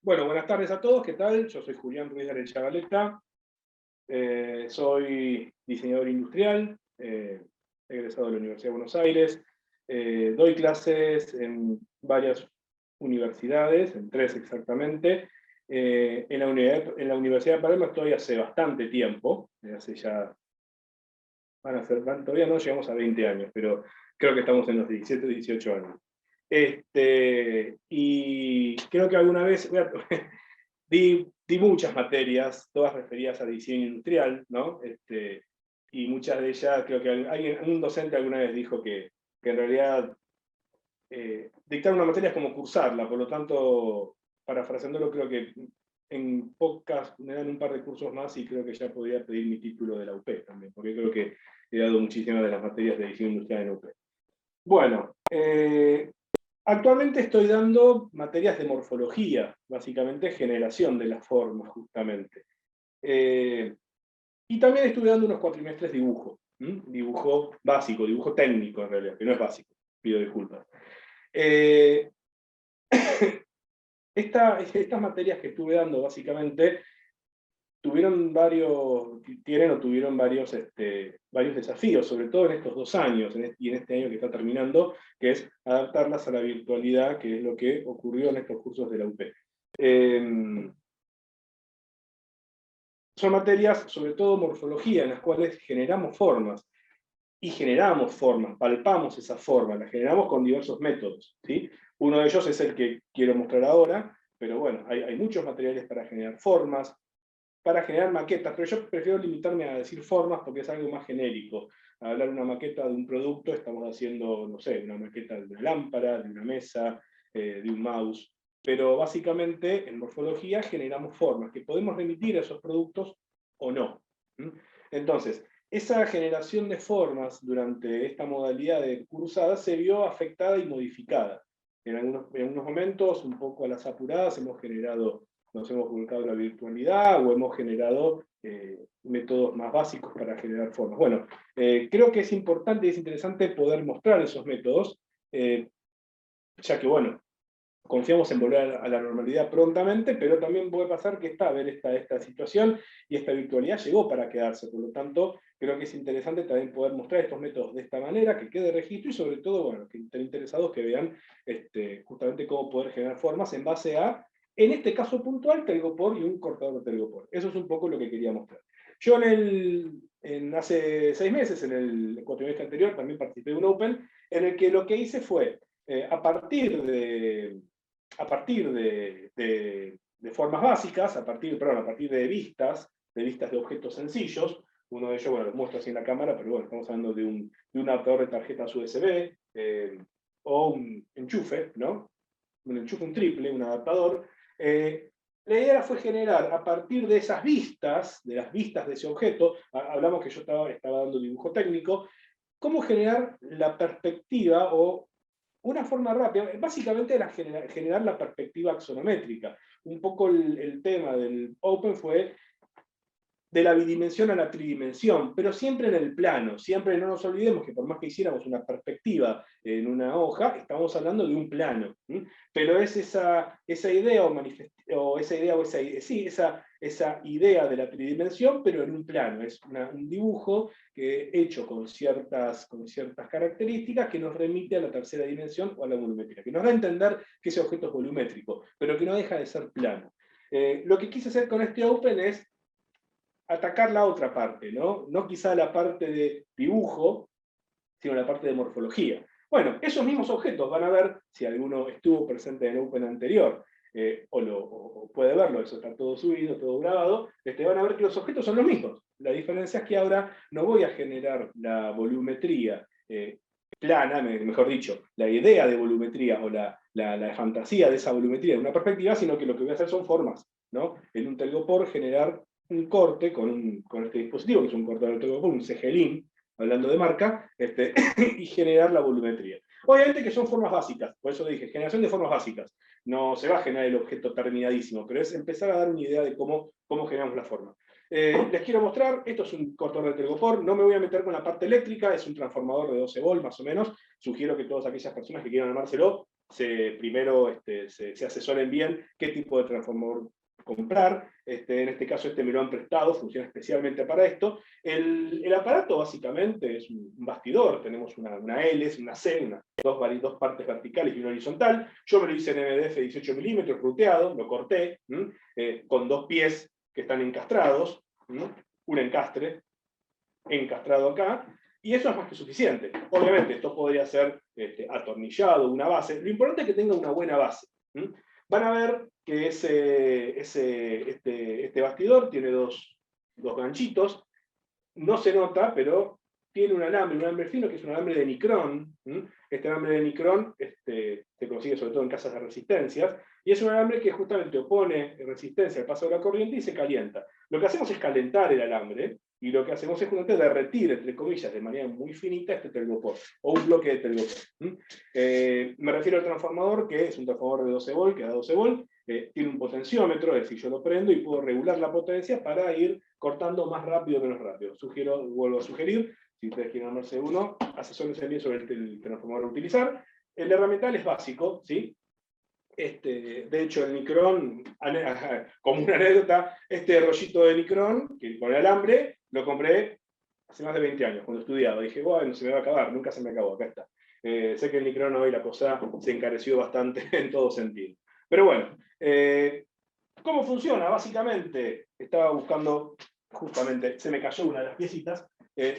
Bueno, buenas tardes a todos, ¿qué tal? Yo soy Julián Ruiz de Arechavaleta, soy diseñador industrial, egresado de la Universidad de Buenos Aires, doy clases en varias universidades, en tres exactamente. En la Universidad de Palermo estoy hace bastante tiempo, hace ya, todavía no llegamos a 20 años, pero creo que estamos en los 17 o 18 años. Y creo que alguna vez, di muchas materias, todas referidas a diseño industrial, ¿no? Y muchas de ellas, creo que un docente alguna vez dijo que en realidad dictar una materia es como cursarla, por lo tanto, parafraseándolo, creo que en podcast me dan un par de cursos más y creo que ya podría pedir mi título de la UP también, porque creo que he dado muchísimas de las materias de diseño industrial en UP. Bueno, actualmente estoy dando materias de morfología, básicamente generación de las formas, justamente. Y también estuve dando unos cuatrimestres dibujo, dibujo básico, dibujo técnico en realidad, que no es básico, pido disculpas. Estas materias que estuve dando básicamente tuvieron varios desafíos, sobre todo en estos 2 años, y en este año que está terminando, que es adaptarlas a la virtualidad, que es lo que ocurrió en estos cursos de la UP. Son materias, sobre todo morfología, en las cuales generamos formas, palpamos esas formas, las generamos con diversos métodos, ¿sí? Uno de ellos es el que quiero mostrar ahora, pero bueno, hay muchos materiales para generar formas, para generar maquetas, pero yo prefiero limitarme a decir formas porque es algo más genérico. Al hablar de una maqueta de un producto, estamos haciendo, no sé, una maqueta de una lámpara, de una mesa, de un mouse. Pero básicamente en morfología generamos formas que podemos remitir a esos productos o no. Entonces, esa generación de formas durante esta modalidad de cursada se vio afectada y modificada. En algunos momentos, un poco a las apuradas, nos hemos volcado a la virtualidad o hemos generado métodos más básicos para generar formas. Bueno, creo que es importante y es interesante poder mostrar esos métodos, ya que, bueno, confiamos en volver a la normalidad prontamente, pero también puede pasar que esta situación y esta virtualidad llegó para quedarse. Por lo tanto, creo que es interesante también poder mostrar estos métodos de esta manera, que quede registro y sobre todo, bueno, que estén interesados que vean justamente cómo poder generar formas en base a, en este caso puntual, telgopor y un cortador de telgopor. Eso es un poco lo que quería mostrar. Yo hace 6 meses, en el cuatrimestre anterior, también participé de un Open, en el que lo que hice fue, a partir de formas básicas, a partir de vistas de objetos sencillos. Uno de ellos, bueno, los muestro así en la cámara, pero bueno, estamos hablando de un adaptador de tarjetas USB, o un enchufe, ¿no? Un enchufe, un triple, un adaptador. La idea fue generar, a partir de esas vistas, de las vistas de ese objeto, hablamos que yo estaba dando dibujo técnico, cómo generar la perspectiva o una forma rápida, básicamente era generar la perspectiva axonométrica. Un poco el tema del Open fue de la bidimensión a la tridimensión, pero siempre en el plano. Siempre no nos olvidemos que por más que hiciéramos una perspectiva en una hoja, estamos hablando de un plano. Pero es esa idea esa idea de la tridimensión, pero en un plano. Es un dibujo hecho con ciertas características que nos remite a la tercera dimensión o a la volumetría, que nos da a entender que ese objeto es volumétrico, pero que no deja de ser plano. Lo que quise hacer con este Open es atacar la otra parte, ¿no? No quizá la parte de dibujo, sino la parte de morfología. Bueno, esos mismos objetos van a ver, si alguno estuvo presente en el Open anterior, o puede verlo, eso está todo subido, todo grabado, van a ver que los objetos son los mismos. La diferencia es que ahora no voy a generar la volumetría plana, mejor dicho, la idea de volumetría o la fantasía de esa volumetría en una perspectiva, sino que lo que voy a hacer son formas, ¿no? En un telgopor generar un corte con este dispositivo, que es un cortador de telgopor, un CGLIN, hablando de marca, y generar la volumetría. Obviamente que son formas básicas, por eso dije, generación de formas básicas. No se va a generar el objeto terminadísimo, pero es empezar a dar una idea de cómo generamos la forma. Les quiero mostrar, esto es un cortador de telgopor, no me voy a meter con la parte eléctrica, es un transformador de 12 volt más o menos, sugiero que todas aquellas personas que quieran armárselo primero se asesoren bien qué tipo de transformador comprar. En este caso me lo han prestado, funciona especialmente para esto. El aparato básicamente es un bastidor, tenemos una L, una C, dos partes verticales y una horizontal. Yo me lo hice en MDF 18 milímetros, ruteado, lo corté, con 2 pies que están encastrados, un encastre encastrado acá, y eso es más que suficiente. Obviamente esto podría ser atornillado, una base. Lo importante es que tenga una buena base. Van a ver que este bastidor tiene dos ganchitos. No se nota, pero tiene un alambre fino que es un alambre de nicrón. Este alambre de nicrón se consigue sobre todo en casas de resistencias, y es un alambre que justamente opone resistencia al paso de la corriente y se calienta. Lo que hacemos es calentar el alambre, y lo que hacemos es justamente derretir, entre comillas, de manera muy finita este telgopor, o un bloque de telgopor. Me refiero al transformador, que es un transformador de 12 volt, que da 12 volt, tiene un potenciómetro, es decir, yo lo prendo y puedo regular la potencia para ir cortando más rápido o menos rápido. Vuelvo a sugerir, si ustedes quieren armarse uno, asesórense bien sobre el transformador a utilizar. El herramiental es básico, ¿sí? De hecho, el nicrón, como una anécdota, este rollito de nicrón, que con el alambre, lo compré hace más de 20 años, cuando estudiaba. Dije, bueno, se me va a acabar, nunca se me acabó, acá está. Sé que el nicrón hoy la cosa se encareció bastante en todo sentido. Pero bueno, ¿cómo funciona? Básicamente, estaba buscando, justamente, se me cayó una de las piecitas.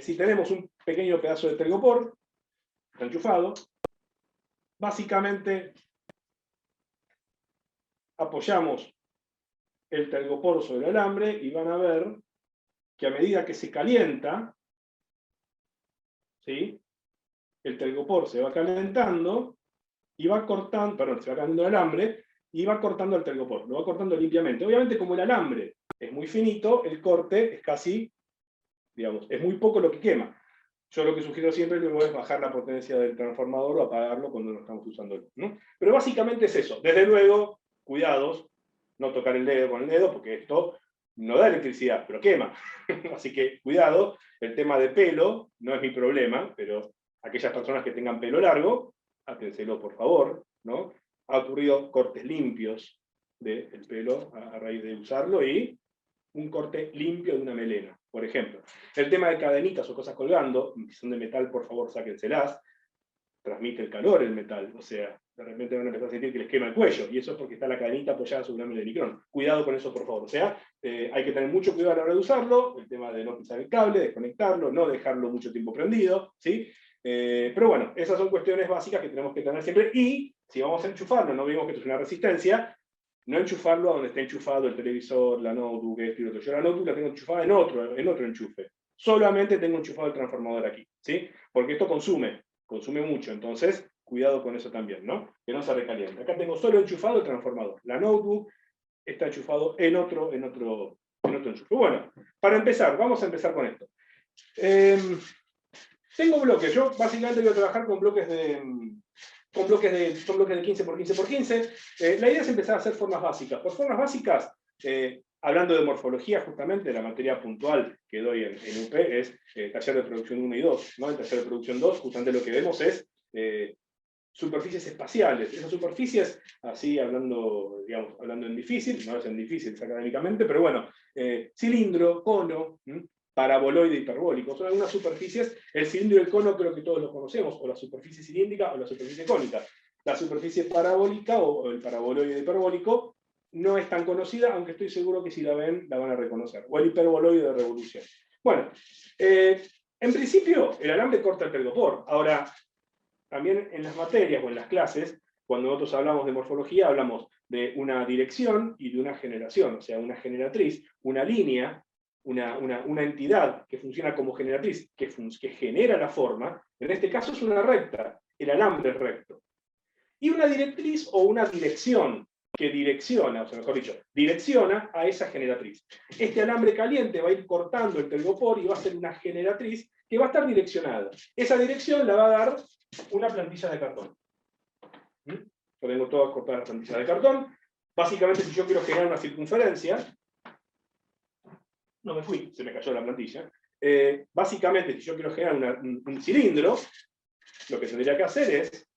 Si tenemos un pequeño pedazo de telgopor, está enchufado, básicamente apoyamos el telgopor sobre el alambre y van a ver que a medida que se calienta, ¿sí?, el telgopor se va calentando y va cortando, perdón, se va calentando el alambre y va cortando el telgopor, lo va cortando limpiamente. Obviamente, como el alambre es muy finito, el corte es casi, digamos, es muy poco lo que quema. Yo lo que sugiero siempre es bajar la potencia del transformador o apagarlo cuando no estamos usándolo, ¿no? Pero básicamente es eso. Desde luego, cuidados, no tocar el dedo con el dedo, porque esto no da electricidad, pero quema. Así que cuidado, el tema de pelo no es mi problema, pero aquellas personas que tengan pelo largo, hátenselo por favor, ¿no? Ha ocurrido cortes limpios del pelo a raíz de usarlo, y un corte limpio de una melena, por ejemplo. El tema de cadenitas o cosas colgando, si son de metal, por favor, sáquenselas. Transmite el calor el metal, o sea, de repente van a empezar a sentir que les quema el cuello, y eso es porque está la cadenita apoyada sobre una lámina de nicrón. Cuidado con eso, por favor. O sea, hay que tener mucho cuidado a la hora de usarlo, el tema de no pisar el cable, desconectarlo, no dejarlo mucho tiempo prendido, ¿sí? Pero bueno, esas son cuestiones básicas que tenemos que tener siempre, y si vamos a enchufarlo, no vimos que esto es una resistencia, no enchufarlo a donde está enchufado el televisor, la notebook, esto y lo otro. Yo la notebook la tengo enchufada en otro enchufe. Solamente tengo enchufado el transformador aquí, ¿sí? Porque esto consume mucho, entonces cuidado con eso también, ¿no? Que no se recaliente. Acá tengo solo enchufado el transformador. La notebook está enchufado en otro enchufe. Bueno, para empezar, vamos a empezar con esto. Tengo bloques. Yo básicamente voy a trabajar con bloques de 15 por 15 por 15. La idea es empezar a hacer formas básicas. Por formas básicas, hablando de morfología, justamente, la materia puntual que doy en UP es taller de producción 1 y 2. ¿no? En taller de producción 2, justamente lo que vemos es superficies espaciales. Esas superficies, así hablando en difícil, no es en difícil académicamente, pero bueno, cilindro, cono, paraboloide, hiperbólico. Son algunas superficies. El cilindro y el cono creo que todos los conocemos, o la superficie cilíndrica o la superficie cónica. La superficie parabólica o el paraboloide hiperbólico no es tan conocida, aunque estoy seguro que si la ven, la van a reconocer. O el hiperboloide de revolución. Bueno, en principio, el alambre corta el telgopor. Ahora, también en las materias o en las clases, cuando nosotros hablamos de morfología, hablamos de una dirección y de una generación, o sea, una generatriz, una línea, una entidad que funciona como generatriz, que genera la forma. En este caso es una recta, el alambre es recto. Y una directriz o una dirección, que direcciona, o sea, mejor dicho, direcciona a esa generatriz. Este alambre caliente va a ir cortando el telgopor y va a ser una generatriz que va a estar direccionada. Esa dirección la va a dar una plantilla de cartón. Yo tengo todas cortadas las plantillas de cartón. Básicamente, si yo quiero generar una circunferencia, no me fui, se me cayó la plantilla. Básicamente, si yo quiero generar un cilindro, lo que tendría que hacer es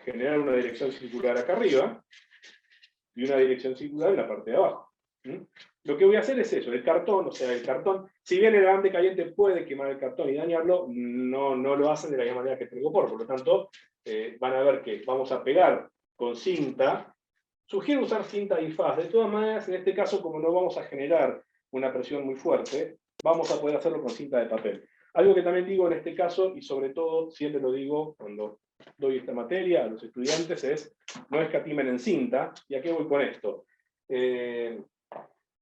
generar una dirección circular acá arriba, y una dirección circular en la parte de abajo. Lo que voy a hacer es eso, el cartón, o sea, el cartón, si bien el alambre caliente puede quemar el cartón y dañarlo, no lo hacen de la misma manera que el telgopor. Por lo tanto, van a ver que vamos a pegar con cinta. Sugiero usar cinta IFAS. De todas maneras, en este caso, como no vamos a generar una presión muy fuerte, vamos a poder hacerlo con cinta de papel. Algo que también digo en este caso, y sobre todo, siempre lo digo cuando doy esta materia a los estudiantes, es no escatimen en cinta. ¿Y a qué voy con esto?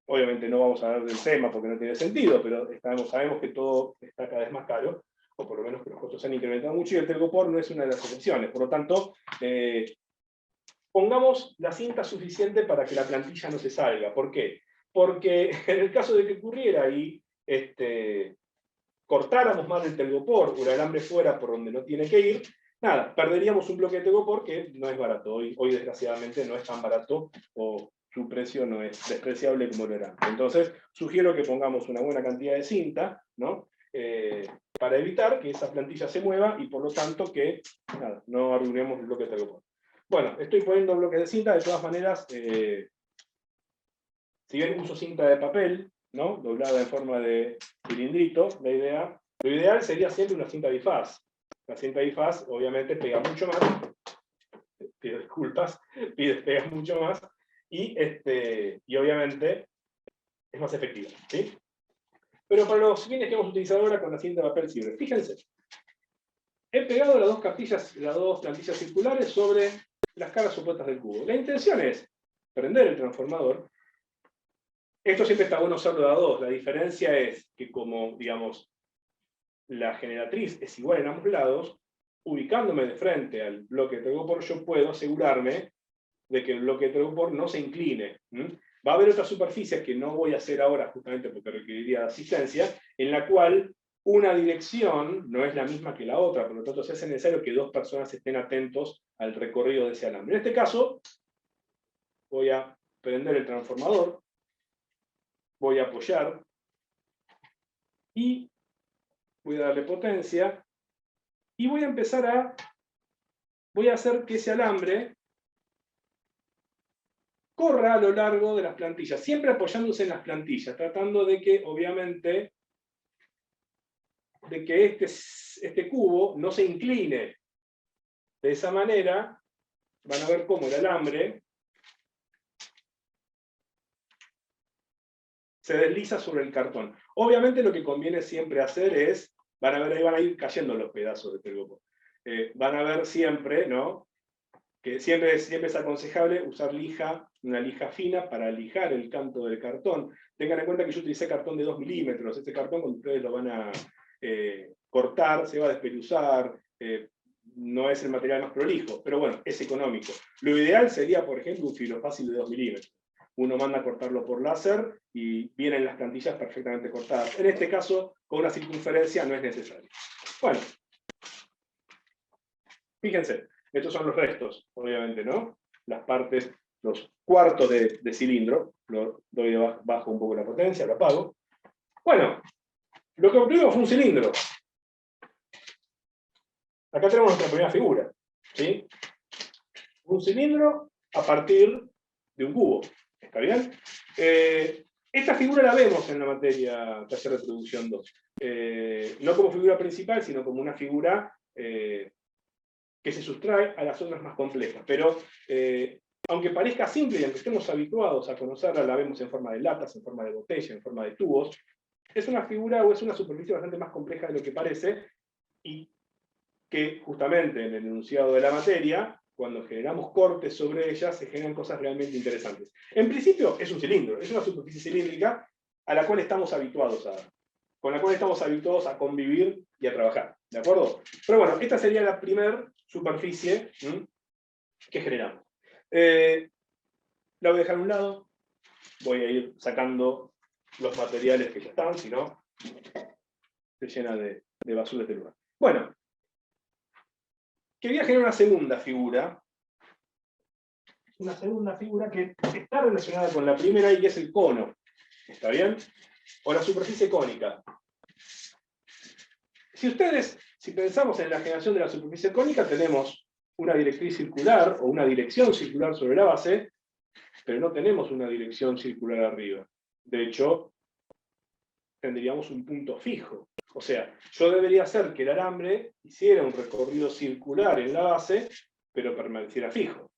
Obviamente no vamos a hablar del tema porque no tiene sentido, pero sabemos que todo está cada vez más caro, o por lo menos que los costos se han incrementado mucho, y el telgopor no es una de las excepciones. Por lo tanto, pongamos la cinta suficiente para que la plantilla no se salga. ¿Por qué? Porque en el caso de que ocurriera y cortáramos mal el telgopor o el alambre fuera por donde no tiene que ir, nada, perderíamos un bloque de telgopor que no es barato. Hoy desgraciadamente no es tan barato, o su precio no es despreciable como lo era. Entonces, sugiero que pongamos una buena cantidad de cinta, ¿no? Para evitar que esa plantilla se mueva y por lo tanto que nada, no arruinemos el bloque de telgopor. Bueno, estoy poniendo bloques de cinta, de todas maneras, si bien uso cinta de papel, ¿no? Doblada en forma de cilindrito, lo ideal sería siempre una cinta bifaz. La cinta bifaz obviamente pega mucho más, pido disculpas, pega mucho más, y obviamente es más efectiva, ¿sí? Pero para los fines que hemos utilizado ahora con la cinta de papel sirve. Fíjense, he pegado las dos plantillas circulares sobre las caras opuestas del cubo. La intención es prender el transformador. Esto siempre está bueno usarlo de a dos. La diferencia es que como, digamos, la generatriz es igual en ambos lados, ubicándome de frente al bloque de telgopor, yo puedo asegurarme de que el bloque de telgopor no se incline. Va a haber otras superficies que no voy a hacer ahora, justamente porque requeriría asistencia, en la cual una dirección no es la misma que la otra, por lo tanto se hace necesario que dos personas estén atentos al recorrido de ese alambre. En este caso, voy a prender el transformador, voy a apoyar, y voy a darle potencia, y voy a hacer que ese alambre corra a lo largo de las plantillas, siempre apoyándose en las plantillas, tratando de que, obviamente, de que este cubo no se incline. De esa manera, van a ver cómo el alambre se desliza sobre el cartón. Obviamente lo que conviene siempre hacer es, van a ver, ahí van a ir cayendo los pedazos de telgopor. Van a ver siempre, ¿no?, que siempre es aconsejable usar una lija fina para lijar el canto del cartón. Tengan en cuenta que yo utilicé cartón de 2 milímetros. Este cartón, cuando ustedes lo van a cortar, se va a despeluzar, no es el material más prolijo, pero bueno, es económico. Lo ideal sería, por ejemplo, un filo fácil de 2 milímetros. Uno manda a cortarlo por láser y vienen las plantillas perfectamente cortadas. En este caso, con una circunferencia no es necesario. Bueno, fíjense. Estos son los restos, obviamente, ¿no? Las partes, los cuartos de cilindro. Lo doy bajo un poco la potencia, lo apago. Bueno, lo que obtuvimos fue un cilindro. Acá tenemos nuestra primera figura, ¿sí? Un cilindro a partir de un cubo. ¿Está bien? Esta figura la vemos en la materia taller de producción 2. No como figura principal, sino como una figura que se sustrae a las otras más complejas. Pero, aunque parezca simple y aunque estemos habituados a conocerla, la vemos en forma de latas, en forma de botella, en forma de tubos, es una figura o es una superficie bastante más compleja de lo que parece, y que justamente en el enunciado de la materia, cuando generamos cortes sobre ella, se generan cosas realmente interesantes. En principio es un cilindro, es una superficie cilíndrica a la cual estamos habituados con la cual estamos habituados a convivir y a trabajar, ¿de acuerdo? Pero bueno, esta sería la primera superficie que generamos. La voy a dejar a un lado, voy a ir sacando los materiales que ya están, si no, se llena de basura este lugar. Bueno, quería generar una segunda figura que está relacionada con la primera y que es el cono, ¿está bien? O la superficie cónica. Si pensamos en la generación de la superficie cónica, tenemos una directriz circular o una dirección circular sobre la base, pero no tenemos una dirección circular arriba. De hecho, tendríamos un punto fijo. O sea, yo debería hacer que el alambre hiciera un recorrido circular en la base, pero permaneciera fijo.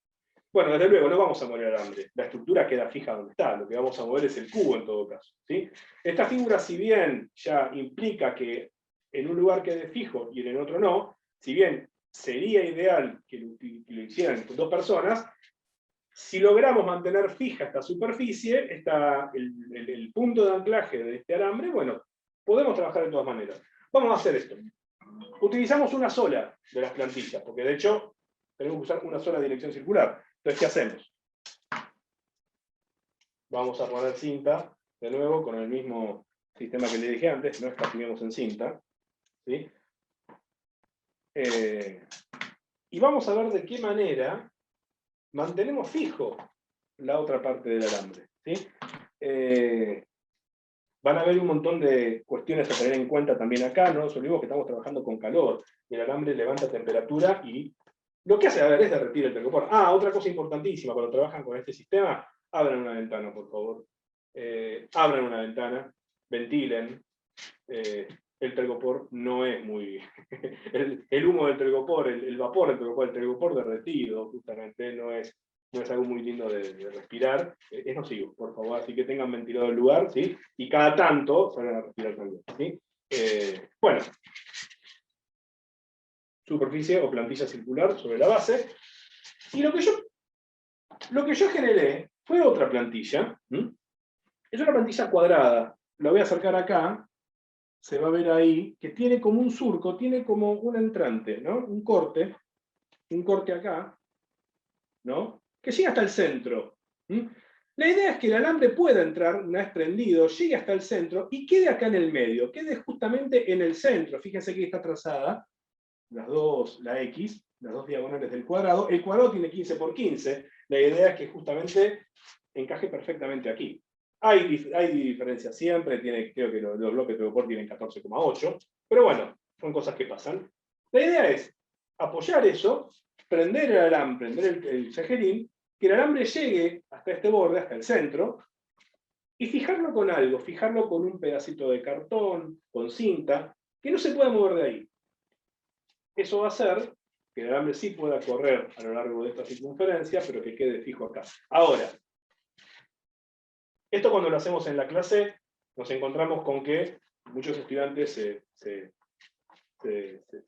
Bueno, desde luego, no vamos a mover el alambre. La estructura queda fija donde está. Lo que vamos a mover es el cubo en todo caso, ¿sí? Esta figura, si bien ya implica que en un lugar quede fijo y en el otro no, si bien sería ideal que lo hicieran dos personas, si logramos mantener fija esta superficie, el punto de anclaje de este alambre, bueno, podemos trabajar de todas maneras. Vamos a hacer esto. Utilizamos una sola de las plantillas, porque de hecho tenemos que usar una sola dirección circular. Entonces, ¿qué hacemos? Vamos a poner cinta, de nuevo, con el mismo sistema que le dije antes, no escatimemos en cinta, ¿sí? Y vamos a ver de qué manera mantenemos fijo la otra parte del alambre, ¿sí? Van a haber un montón de cuestiones a tener en cuenta también acá, no nos olvidemos que estamos trabajando con calor, y el alambre levanta temperatura y lo que hace, a ver, es derretir el telgopor. Otra cosa importantísima, cuando trabajan con este sistema, abran una ventana, por favor. Abran una ventana, ventilen. El telgopor no es muy... el humo del telgopor, el vapor del telgopor derretido, justamente, no es algo muy lindo de respirar. Es nocivo, por favor, así que tengan ventilado el lugar, ¿sí? Y cada tanto salgan a respirar también, ¿sí? Bueno. Superficie o plantilla circular sobre la base. Y lo que yo generé fue otra plantilla. Es una plantilla cuadrada. La voy a acercar acá. Se va a ver ahí que tiene como un surco, tiene como un entrante, ¿no? Un corte acá, ¿no? Que llega hasta el centro. La idea es que el alambre pueda entrar, una vez prendido, llegue hasta el centro y quede acá en el medio, quede justamente en el centro. Fíjense que está trazada la X, las dos diagonales del cuadrado. El cuadrado tiene 15 por 15. La idea es que justamente encaje perfectamente aquí. Hay diferencias siempre, creo que los bloques de telgopor tienen 14,8, pero bueno, son cosas que pasan. La idea es apoyar eso, prender el alambre, prender el cejerín, que el alambre llegue hasta este borde, hasta el centro, y fijarlo con algo, fijarlo con un pedacito de cartón, con cinta, que no se pueda mover de ahí. Eso va a hacer que el alambre sí pueda correr a lo largo de esta circunferencia, pero que quede fijo acá. Ahora, esto cuando lo hacemos en la clase, nos encontramos con que muchos estudiantes se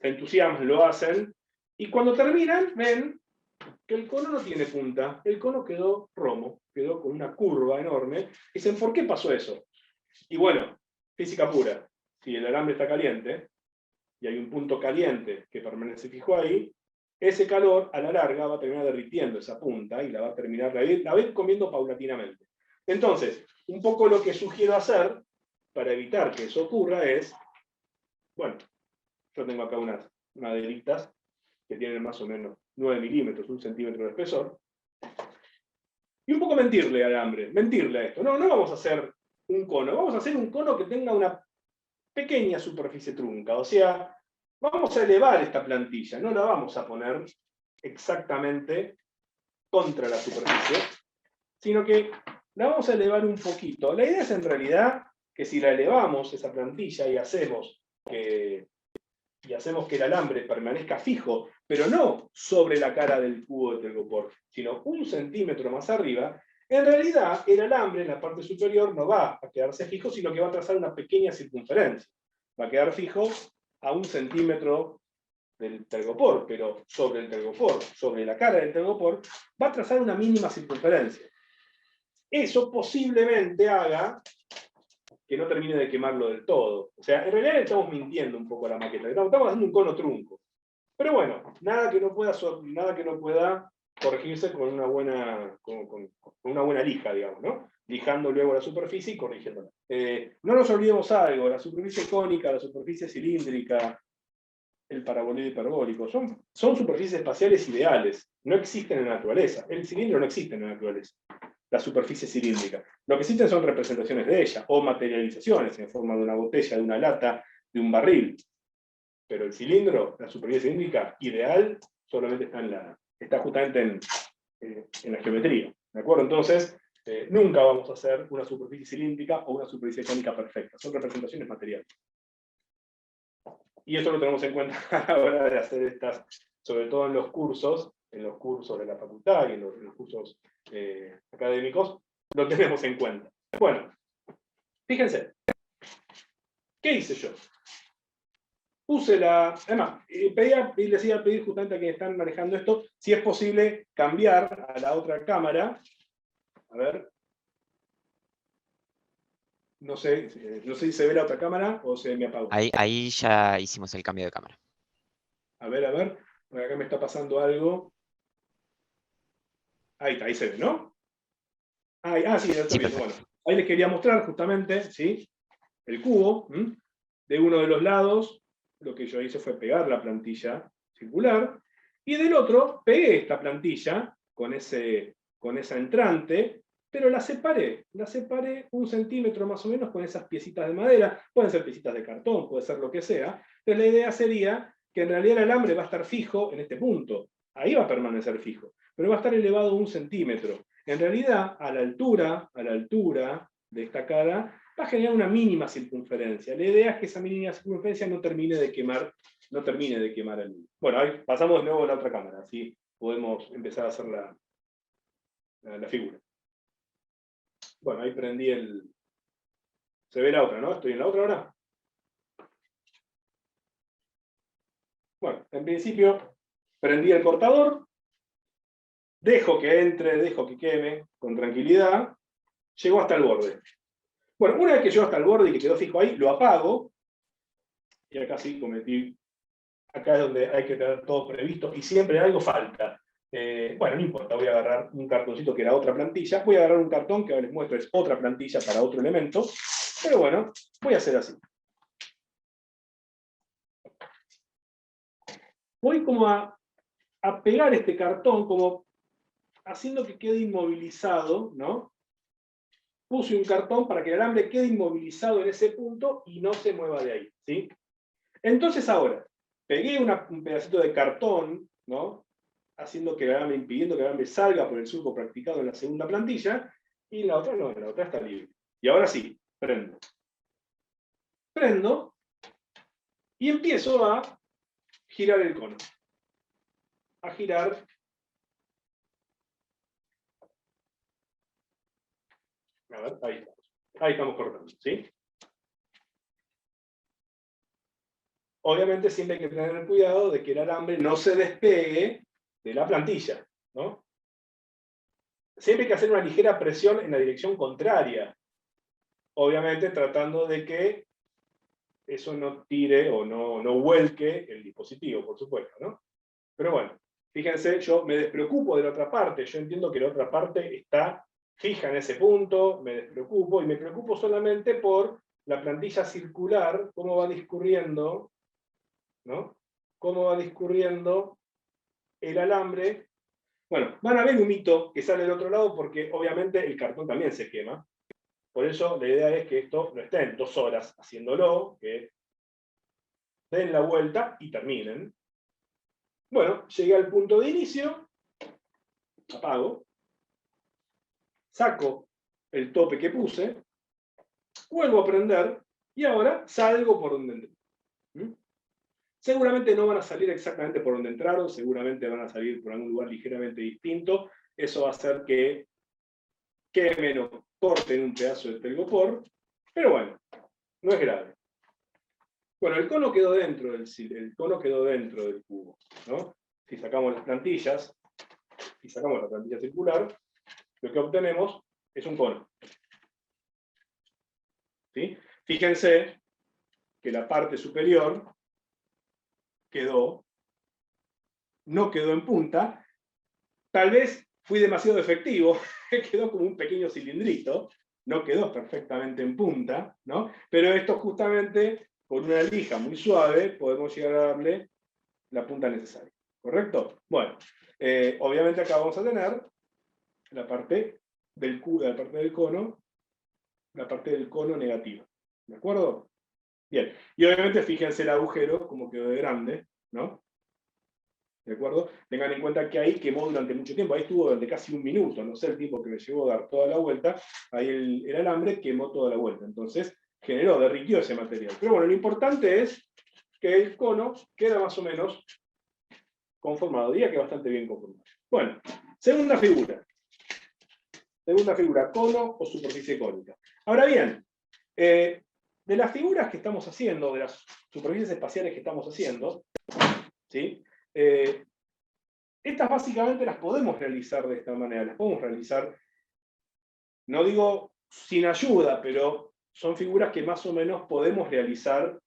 entusiasman, lo hacen, y cuando terminan, ven que el cono no tiene punta, el cono quedó romo, quedó con una curva enorme. Dicen, ¿por qué pasó eso? Y bueno, física pura, si el alambre está caliente, y hay un punto caliente que permanece fijo ahí, ese calor a la larga va a terminar derritiendo esa punta y la va a ir comiendo paulatinamente. Entonces, un poco lo que sugiero hacer para evitar que eso ocurra es, bueno, yo tengo acá unas maderitas que tienen más o menos 9 milímetros, 1 centímetro de espesor, y un poco mentirle al alambre, mentirle a esto. No vamos a hacer un cono, vamos a hacer un cono que tenga una pequeña superficie trunca, o sea, vamos a elevar esta plantilla, no la vamos a poner exactamente contra la superficie, sino que la vamos a elevar un poquito. La idea es en realidad que si la elevamos, esa plantilla, y hacemos que el alambre permanezca fijo, pero no sobre la cara del cubo de telgopor, sino 1 centímetro más arriba, en realidad el alambre en la parte superior no va a quedarse fijo, sino que va a trazar una pequeña circunferencia. Va a quedar fijo a 1 centímetro del telgopor, pero sobre el telgopor, sobre la cara del telgopor, va a trazar una mínima circunferencia. Eso posiblemente haga que no termine de quemarlo del todo. O sea, en realidad le estamos mintiendo un poco a la maqueta, estamos haciendo un cono trunco. Pero bueno, nada que no pueda corregirse con una buena lija, digamos, ¿no? Lijando luego la superficie y corrigiéndola. No nos olvidemos algo, la superficie cónica, la superficie cilíndrica, el paraboloide hiperbólico, son superficies espaciales ideales, no existen en la naturaleza. El cilindro no existe en la naturaleza, la superficie cilíndrica. Lo que existen son representaciones de ella, o materializaciones en forma de una botella, de una lata, de un barril. Pero el cilindro, la superficie cilíndrica ideal, solamente está justamente en la geometría. ¿De acuerdo? Entonces, nunca vamos a hacer una superficie cilíndrica o una superficie cónica perfecta. Son representaciones materiales. Y eso lo tenemos en cuenta a la hora de hacer estas, sobre todo en los cursos de la facultad y en los cursos académicos, lo tenemos en cuenta. Bueno, fíjense, ¿qué hice yo? Puse además, les iba a pedir justamente a quienes están manejando esto, si es posible cambiar a la otra cámara. A ver. No sé si se ve la otra cámara o se me apagó. Ahí ya hicimos el cambio de cámara. A ver, porque acá me está pasando algo. Ahí está, ahí se ve, ¿no? Sí, lo estoy viendo. Bueno, ahí les quería mostrar justamente, ¿sí? El cubo, de uno de los lados. Lo que yo hice fue pegar la plantilla circular, y del otro pegué esta plantilla con esa entrante, pero la separé 1 centímetro más o menos con esas piecitas de madera, pueden ser piecitas de cartón, puede ser lo que sea. Entonces la idea sería que en realidad el alambre va a estar fijo en este punto, ahí va a permanecer fijo, pero va a estar elevado 1 centímetro. En realidad, a la altura de esta cara, va a generar una mínima circunferencia. La idea es que esa mínima circunferencia no termine de quemar el... Bueno, ahí pasamos de nuevo a la otra cámara, así podemos empezar a hacer la figura. Bueno, ahí prendí se ve la otra, ¿no? ¿Estoy en la otra ahora? Bueno, en principio, prendí el cortador, dejo que entre, dejo que queme con tranquilidad, llegó hasta el borde. Bueno, una vez que llegó hasta el borde y que quedó fijo ahí, lo apago, y acá sí cometí, acá es donde hay que tener todo previsto, y siempre algo falta. Bueno, no importa, voy a agarrar un cartoncito que era otra plantilla, voy a agarrar un cartón que ahora les muestro, es otra plantilla para otro elemento, pero bueno, voy a hacer así. Voy como a pegar este cartón, como haciendo que quede inmovilizado, ¿no? Puse un cartón para que el alambre quede inmovilizado en ese punto y no se mueva de ahí, ¿sí? Entonces ahora, pegué un pedacito de cartón, ¿no? Impidiendo que el alambre salga por el surco practicado en la segunda plantilla, y la otra no, la otra está libre. Y ahora sí, prendo. Prendo y empiezo a girar el cono. A girar. A ver, ahí estamos. Ahí estamos cortando, ¿sí? Obviamente siempre hay que tener cuidado de que el alambre no se despegue de la plantilla, ¿no? Siempre hay que hacer una ligera presión en la dirección contraria. Obviamente tratando de que eso no tire o no vuelque el dispositivo, por supuesto, ¿no? Pero bueno, fíjense, yo me despreocupo de la otra parte, yo entiendo que la otra parte está fija en ese punto, me despreocupo, y me preocupo solamente por la plantilla circular, cómo va discurriendo, ¿no? Cómo va discurriendo el alambre. Bueno, van a ver un humito que sale del otro lado porque obviamente el cartón también se quema. Por eso la idea es que esto no esté en 2 horas haciéndolo, que den la vuelta y terminen. Bueno, llegué al punto de inicio, apago, saco el tope que puse, vuelvo a prender y ahora salgo por donde entré. Seguramente no van a salir exactamente por donde entraron, seguramente van a salir por algún lugar ligeramente distinto. Eso va a hacer que quemen o corten un pedazo de telgopor, pero bueno, no es grave. Bueno, el cono quedó dentro del cubo, ¿no? Si sacamos las plantillas, si sacamos la plantilla circular, lo que obtenemos es un cono. ¿Sí? Fíjense que la parte superior no quedó en punta. Tal vez fui demasiado efectivo, quedó como un pequeño cilindrito, no quedó perfectamente en punta, ¿no? Pero esto justamente, con una lija muy suave, podemos llegar a darle la punta necesaria. ¿Correcto? Bueno, obviamente acá vamos a tener la parte del cono, la parte del cono negativa. ¿De acuerdo? Bien. Y obviamente fíjense el agujero como quedó de grande, ¿no? ¿De acuerdo? Tengan en cuenta que ahí quemó durante mucho tiempo, ahí estuvo durante casi un minuto, no sé el tiempo que me llevó a dar toda la vuelta, ahí el alambre quemó toda la vuelta, entonces generó, derritió ese material. Pero bueno, lo importante es que el cono queda más o menos conformado, diría que bastante bien conformado. Bueno, segunda figura. Segunda figura, cono o superficie cónica. Ahora bien, de las figuras que estamos haciendo, de las superficies espaciales que estamos haciendo, ¿sí? Estas básicamente las podemos realizar de esta manera, las podemos realizar, no digo sin ayuda, pero son figuras que más o menos podemos realizar,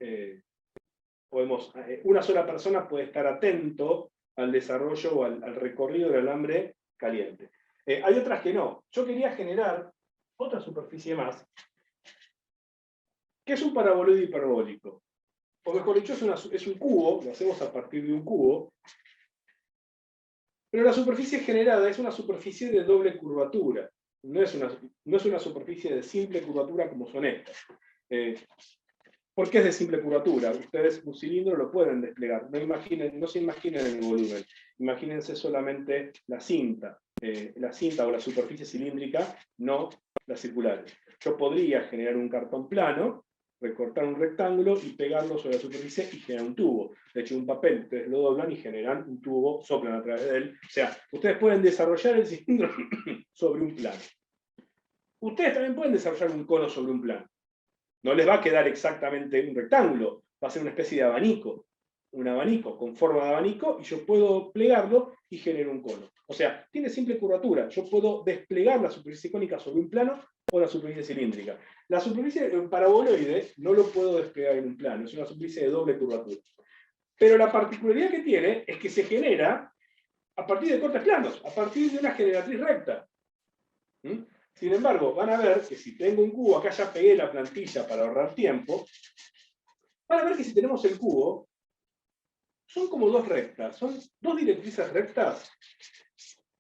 una sola persona puede estar atento al desarrollo o al recorrido del alambre caliente. Hay otras que no. Yo quería generar otra superficie más, que es un paraboloide hiperbólico. O mejor dicho, es un cubo, lo hacemos a partir de un cubo, pero la superficie generada es una superficie de doble curvatura. No es una superficie de simple curvatura como son estas. ¿Por qué es de simple curvatura? Ustedes un cilindro lo pueden desplegar. No se imaginen el volumen. Imagínense solamente la cinta o la superficie cilíndrica, no las circulares. Yo podría generar un cartón plano, recortar un rectángulo y pegarlo sobre la superficie y generar un tubo. De hecho, un papel, ustedes lo doblan y generan un tubo, soplan a través de él. O sea, ustedes pueden desarrollar el cilindro sobre un plano. Ustedes también pueden desarrollar un cono sobre un plano. No les va a quedar exactamente un rectángulo, va a ser una especie de abanico. Un abanico con forma de abanico y yo puedo plegarlo y genero un cono. O sea, tiene simple curvatura. Yo puedo desplegar la superficie cónica sobre un plano o la superficie cilíndrica. La superficie paraboloide no lo puedo desplegar en un plano, es una superficie de doble curvatura. Pero la particularidad que tiene es que se genera a partir de cortes planos, a partir de una generatriz recta. Sin embargo, van a ver que si tengo un cubo, acá ya pegué la plantilla para ahorrar tiempo, van a ver que si tenemos el cubo, son como dos rectas, son dos directrices rectas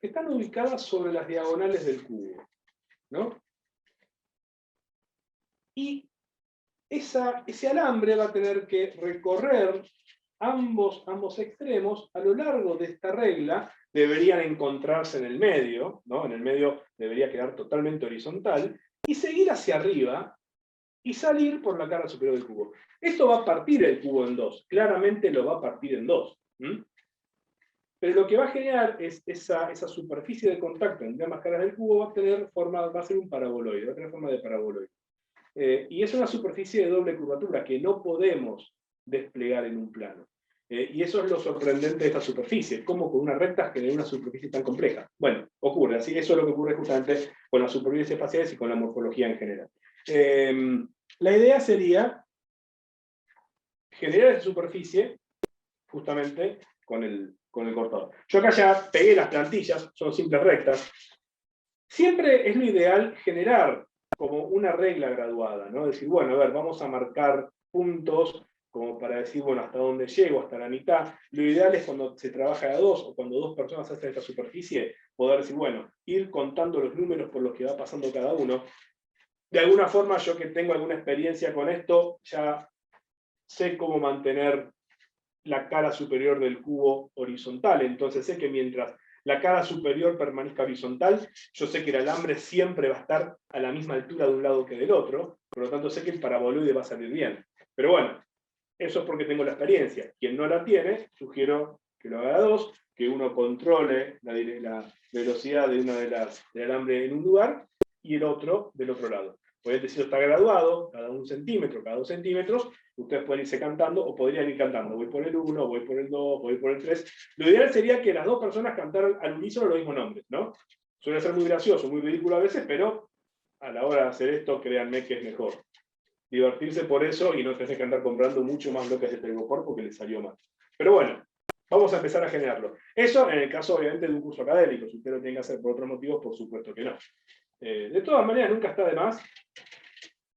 que están ubicadas sobre las diagonales del cubo, ¿no? Y ese alambre va a tener que recorrer ambos extremos a lo largo de esta regla, deberían encontrarse en el medio, ¿no? En el medio debería quedar totalmente horizontal, y seguir hacia arriba y salir por la cara superior del cubo. Esto va a partir el cubo en dos, claramente lo va a partir en dos. Pero lo que va a generar es esa superficie de contacto entre ambas caras del cubo va a ser un paraboloide, va a tener forma de paraboloide. Y es una superficie de doble curvatura que no podemos desplegar en un plano. Y eso es lo sorprendente de esta superficie, cómo con una recta genera una superficie tan compleja. Bueno, ocurre, así eso es lo que ocurre justamente con las superficies espaciales y con la morfología en general. La idea sería generar esa superficie justamente con el cortador. Yo acá ya pegué las plantillas, son simples rectas. Siempre es lo ideal generar como una regla graduada, ¿no? Decir, bueno, a ver, vamos a marcar puntos como para decir, bueno, hasta dónde llego, hasta la mitad. Lo ideal es cuando se trabaja a dos o cuando dos personas hacen esta superficie, poder decir, bueno, ir contando los números por los que va pasando cada uno. De alguna forma, yo que tengo alguna experiencia con esto, ya sé cómo mantener la cara superior del cubo horizontal. Entonces sé que mientras la cara superior permanezca horizontal, yo sé que el alambre siempre va a estar a la misma altura de un lado que del otro, por lo tanto sé que el paraboloide va a salir bien. Pero bueno, eso es porque tengo la experiencia. Quien no la tiene, sugiero que lo haga a dos, que uno controle la velocidad de una del alambre en un lugar y el otro del otro lado. Puede decir, está graduado, cada 1 centímetro, cada 2 centímetros, ustedes pueden irse cantando o podrían ir cantando. Voy por el 1, voy por el 2, voy por el 3. Lo ideal sería que las dos personas cantaran al unísono los mismos nombres, ¿no? Suele ser muy gracioso, muy ridículo a veces, pero a la hora de hacer esto, créanme que es mejor. Divertirse por eso y no tener que andar comprando mucho más bloques de telgopor porque les salió mal. Pero bueno, vamos a empezar a generarlo. Eso en el caso, obviamente, de un curso académico. Si usted lo tiene que hacer por otros motivos, por supuesto que no. De todas maneras, nunca está de más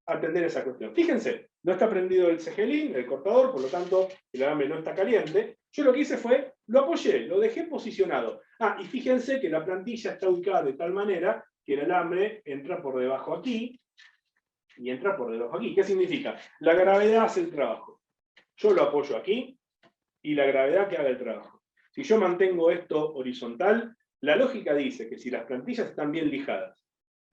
atender esa cuestión. Fíjense, no está prendido el cegelín, el cortador, por lo tanto, el alambre no está caliente. Yo lo que hice fue, lo apoyé, lo dejé posicionado. Y fíjense que la plantilla está ubicada de tal manera que el alambre entra por debajo aquí y entra por debajo aquí. ¿Qué significa? La gravedad hace el trabajo. Yo lo apoyo aquí y la gravedad que haga el trabajo. Si yo mantengo esto horizontal, la lógica dice que si las plantillas están bien lijadas,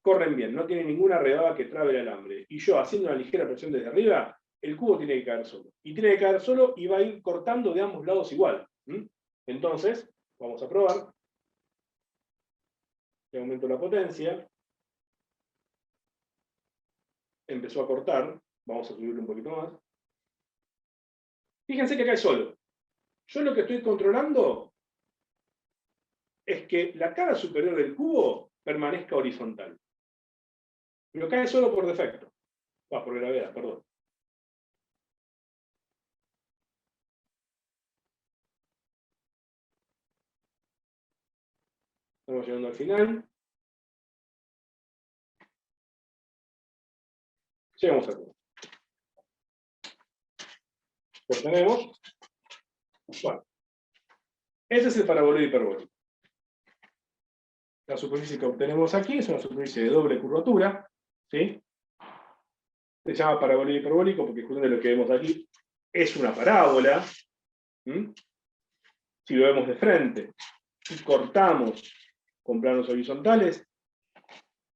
corren bien, no tienen ninguna rebaba que trabe el alambre, y yo haciendo una ligera presión desde arriba, el cubo tiene que caer solo. Y tiene que caer solo y va a ir cortando de ambos lados igual. Entonces, vamos a probar. Le aumento la potencia. Empezó a cortar. Vamos a subirle un poquito más. Fíjense que cae solo. Yo lo que estoy controlando es que la cara superior del cubo permanezca horizontal. Pero cae solo por defecto. Por gravedad, perdón. Estamos llegando al final. Llegamos aquí. Lo tenemos. Bueno. Ese es el paraboloide hiperbólico. La superficie que obtenemos aquí es una superficie de doble curvatura. ¿Sí? Se llama paraboloide hiperbólico porque justamente lo que vemos aquí es una parábola. Si lo vemos de frente y cortamos con planos horizontales,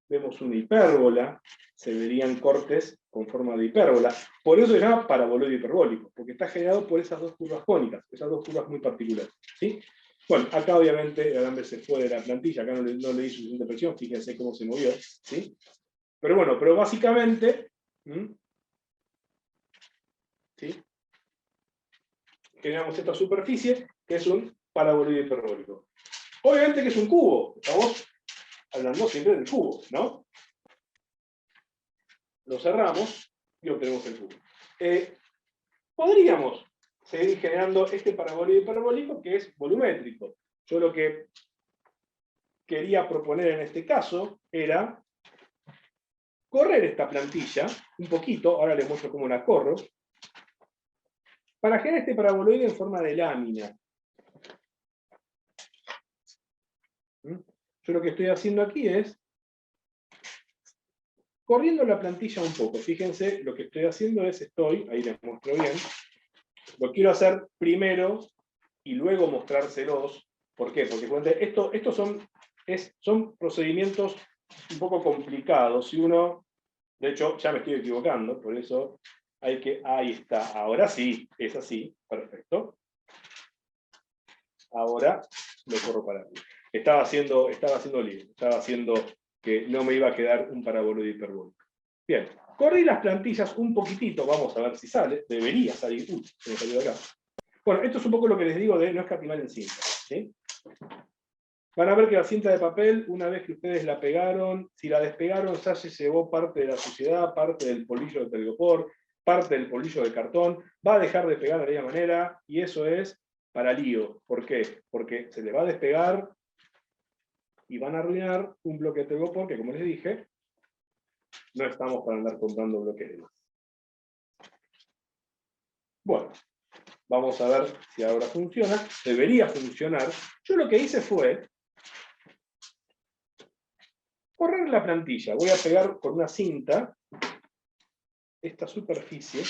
vemos una hipérbola, se verían cortes con forma de hipérbola. Por eso se llama paraboloide hiperbólico, porque está generado por esas dos curvas cónicas, esas dos curvas muy particulares. ¿Sí? Bueno, acá obviamente el alambre se fue de la plantilla, acá no le di suficiente presión, fíjense cómo se movió. ¿Sí? Pero bueno, pero básicamente, ¿sí? Generamos esta superficie, que es un paraboloide hiperbólico. Obviamente que es un cubo, estamos hablando siempre del cubo, ¿no? Lo cerramos y obtenemos el cubo. Podríamos seguir generando este paraboloide hiperbólico que es volumétrico. Yo lo que quería proponer en este caso era correr esta plantilla un poquito, ahora les muestro cómo la corro, para generar este paraboloide en forma de lámina. Yo lo que estoy haciendo aquí es corriendo la plantilla un poco. Fíjense, lo que estoy haciendo es, ahí les muestro bien, lo quiero hacer primero y luego mostrárselos. ¿Por qué? Porque estos son procedimientos un poco complicados. Si uno, de hecho, ya me estoy equivocando, por eso ahí está. Ahora sí, es así, perfecto. Ahora lo corro para arriba. Estaba haciendo lío, estaba haciendo que no me iba a quedar un paraboloide hiperbólico. Bien, corrí las plantillas un poquitito, vamos a ver si sale, debería salir, se me salió de acá. Bueno, esto es un poco lo que les digo de no escatimar en cinta, ¿sí? Van a ver que la cinta de papel, una vez que ustedes la pegaron, si la despegaron ya se llevó parte de la suciedad, parte del polvillo de telgopor, parte del polvillo de cartón, va a dejar de pegar de aquella manera, y eso es para lío. ¿Por qué? Porque se le va a despegar y van a arruinar un bloque de telgopor que, como les dije, no estamos para andar comprando bloques de más. Bueno, vamos a ver si ahora funciona. Debería funcionar. Yo lo que hice fue correr la plantilla. Voy a pegar con una cinta esta superficie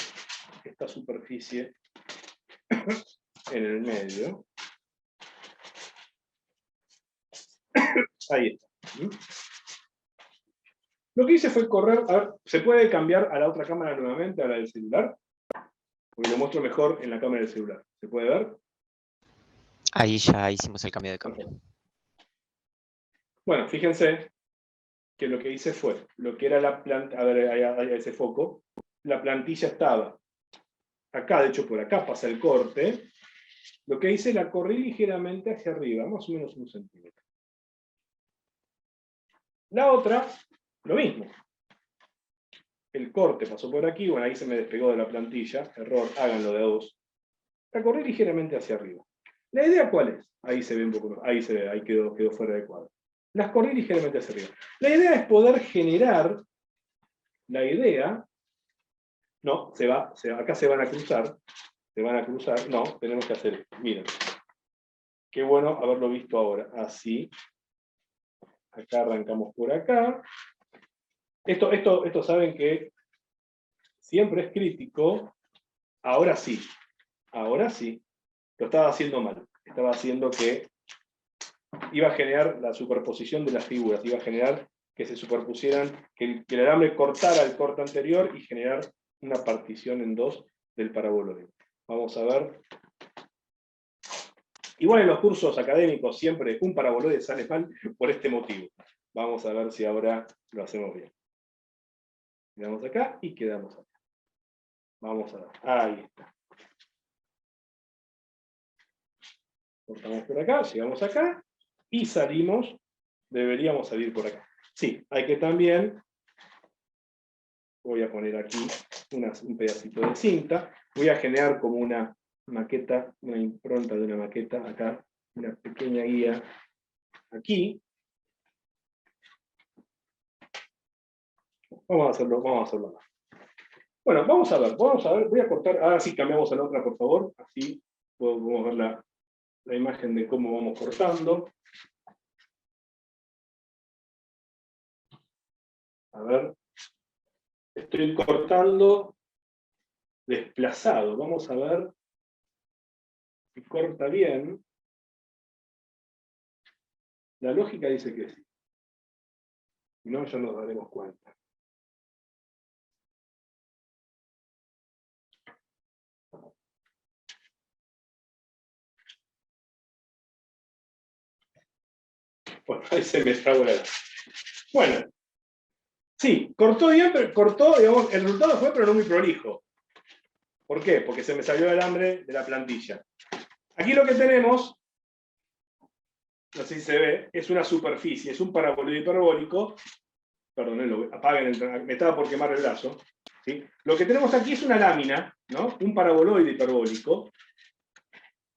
en el medio. Ahí está. Lo que hice fue correr, a ver, ¿se puede cambiar a la otra cámara nuevamente, a la del celular? Porque lo muestro mejor en la cámara del celular. ¿Se puede ver? Ahí ya hicimos el cambio de cámara. Bueno, fíjense que lo que hice fue, lo que era la planta, a ver, ahí ese foco, la plantilla estaba acá, de hecho por acá pasa el corte, lo que hice la corrí ligeramente hacia arriba, más o menos 1 centímetro. La otra, lo mismo. El corte pasó por aquí, bueno, ahí se me despegó de la plantilla, error, háganlo de a dos. La corrí ligeramente hacia arriba. ¿La idea cuál es? Ahí se ve un poco, ahí quedó fuera de cuadro. Las corrí ligeramente hacia arriba. La idea es poder generar la idea. No, acá se van a cruzar. No, tenemos que hacer esto. Miren. Qué bueno haberlo visto ahora. Así. Acá arrancamos por acá. Esto saben que siempre es crítico. Ahora sí. Lo estaba haciendo mal. estaba haciendo que iba a generar la superposición de las figuras, iba a generar que se superpusieran, que el alambre cortara el corte anterior y generar una partición en dos del paraboloide. Vamos a ver. Igual en los cursos académicos siempre un paraboloide sale mal por este motivo. Vamos a ver si ahora lo hacemos bien. Quedamos acá y quedamos acá. Vamos a ver. Ahí está. Cortamos por acá, llegamos acá y salimos. Deberíamos salir por acá. Sí, hay que también, voy a poner aquí un pedacito de cinta, voy a generar como una maqueta, una impronta de una maqueta acá, una pequeña guía aquí. Vamos a hacerlo más. Bueno, vamos a ver, voy a cortar, ahora sí cambiamos a la otra, por favor, así podemos ver la imagen de cómo vamos cortando. A ver, estoy cortando desplazado, vamos a ver si corta bien. La lógica dice que sí. Si no, ya nos daremos cuenta. Bueno, ahí se me trabó la... Bueno, sí, cortó bien, pero cortó, digamos, el resultado fue, pero no muy prolijo. ¿Por qué? Porque se me salió el alambre de la plantilla. Aquí lo que tenemos, no sé si se ve, es una superficie, es un paraboloide hiperbólico. Perdón, apaguen, me estaba por quemar el brazo. ¿Sí? Lo que tenemos aquí es una lámina, ¿no? Un paraboloide hiperbólico.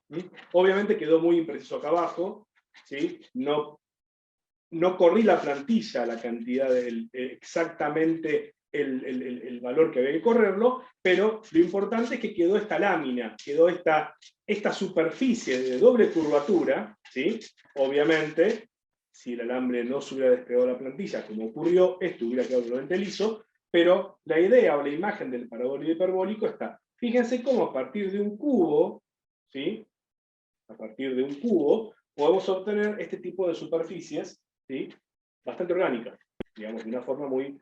¿Sí? Obviamente quedó muy impreciso acá abajo. ¿Sí? No corrí la plantilla, la cantidad, exactamente el valor que había que correrlo, pero lo importante es que quedó esta lámina, quedó esta superficie de doble curvatura, ¿sí? Obviamente, si el alambre no se hubiera despegado la plantilla, como ocurrió, esto hubiera quedado totalmente liso, pero la idea o la imagen del paraboloide hiperbólico está, fíjense cómo a partir de un cubo, ¿sí? A partir de un cubo, podemos obtener este tipo de superficies, ¿sí? Bastante orgánicas, digamos, de una forma muy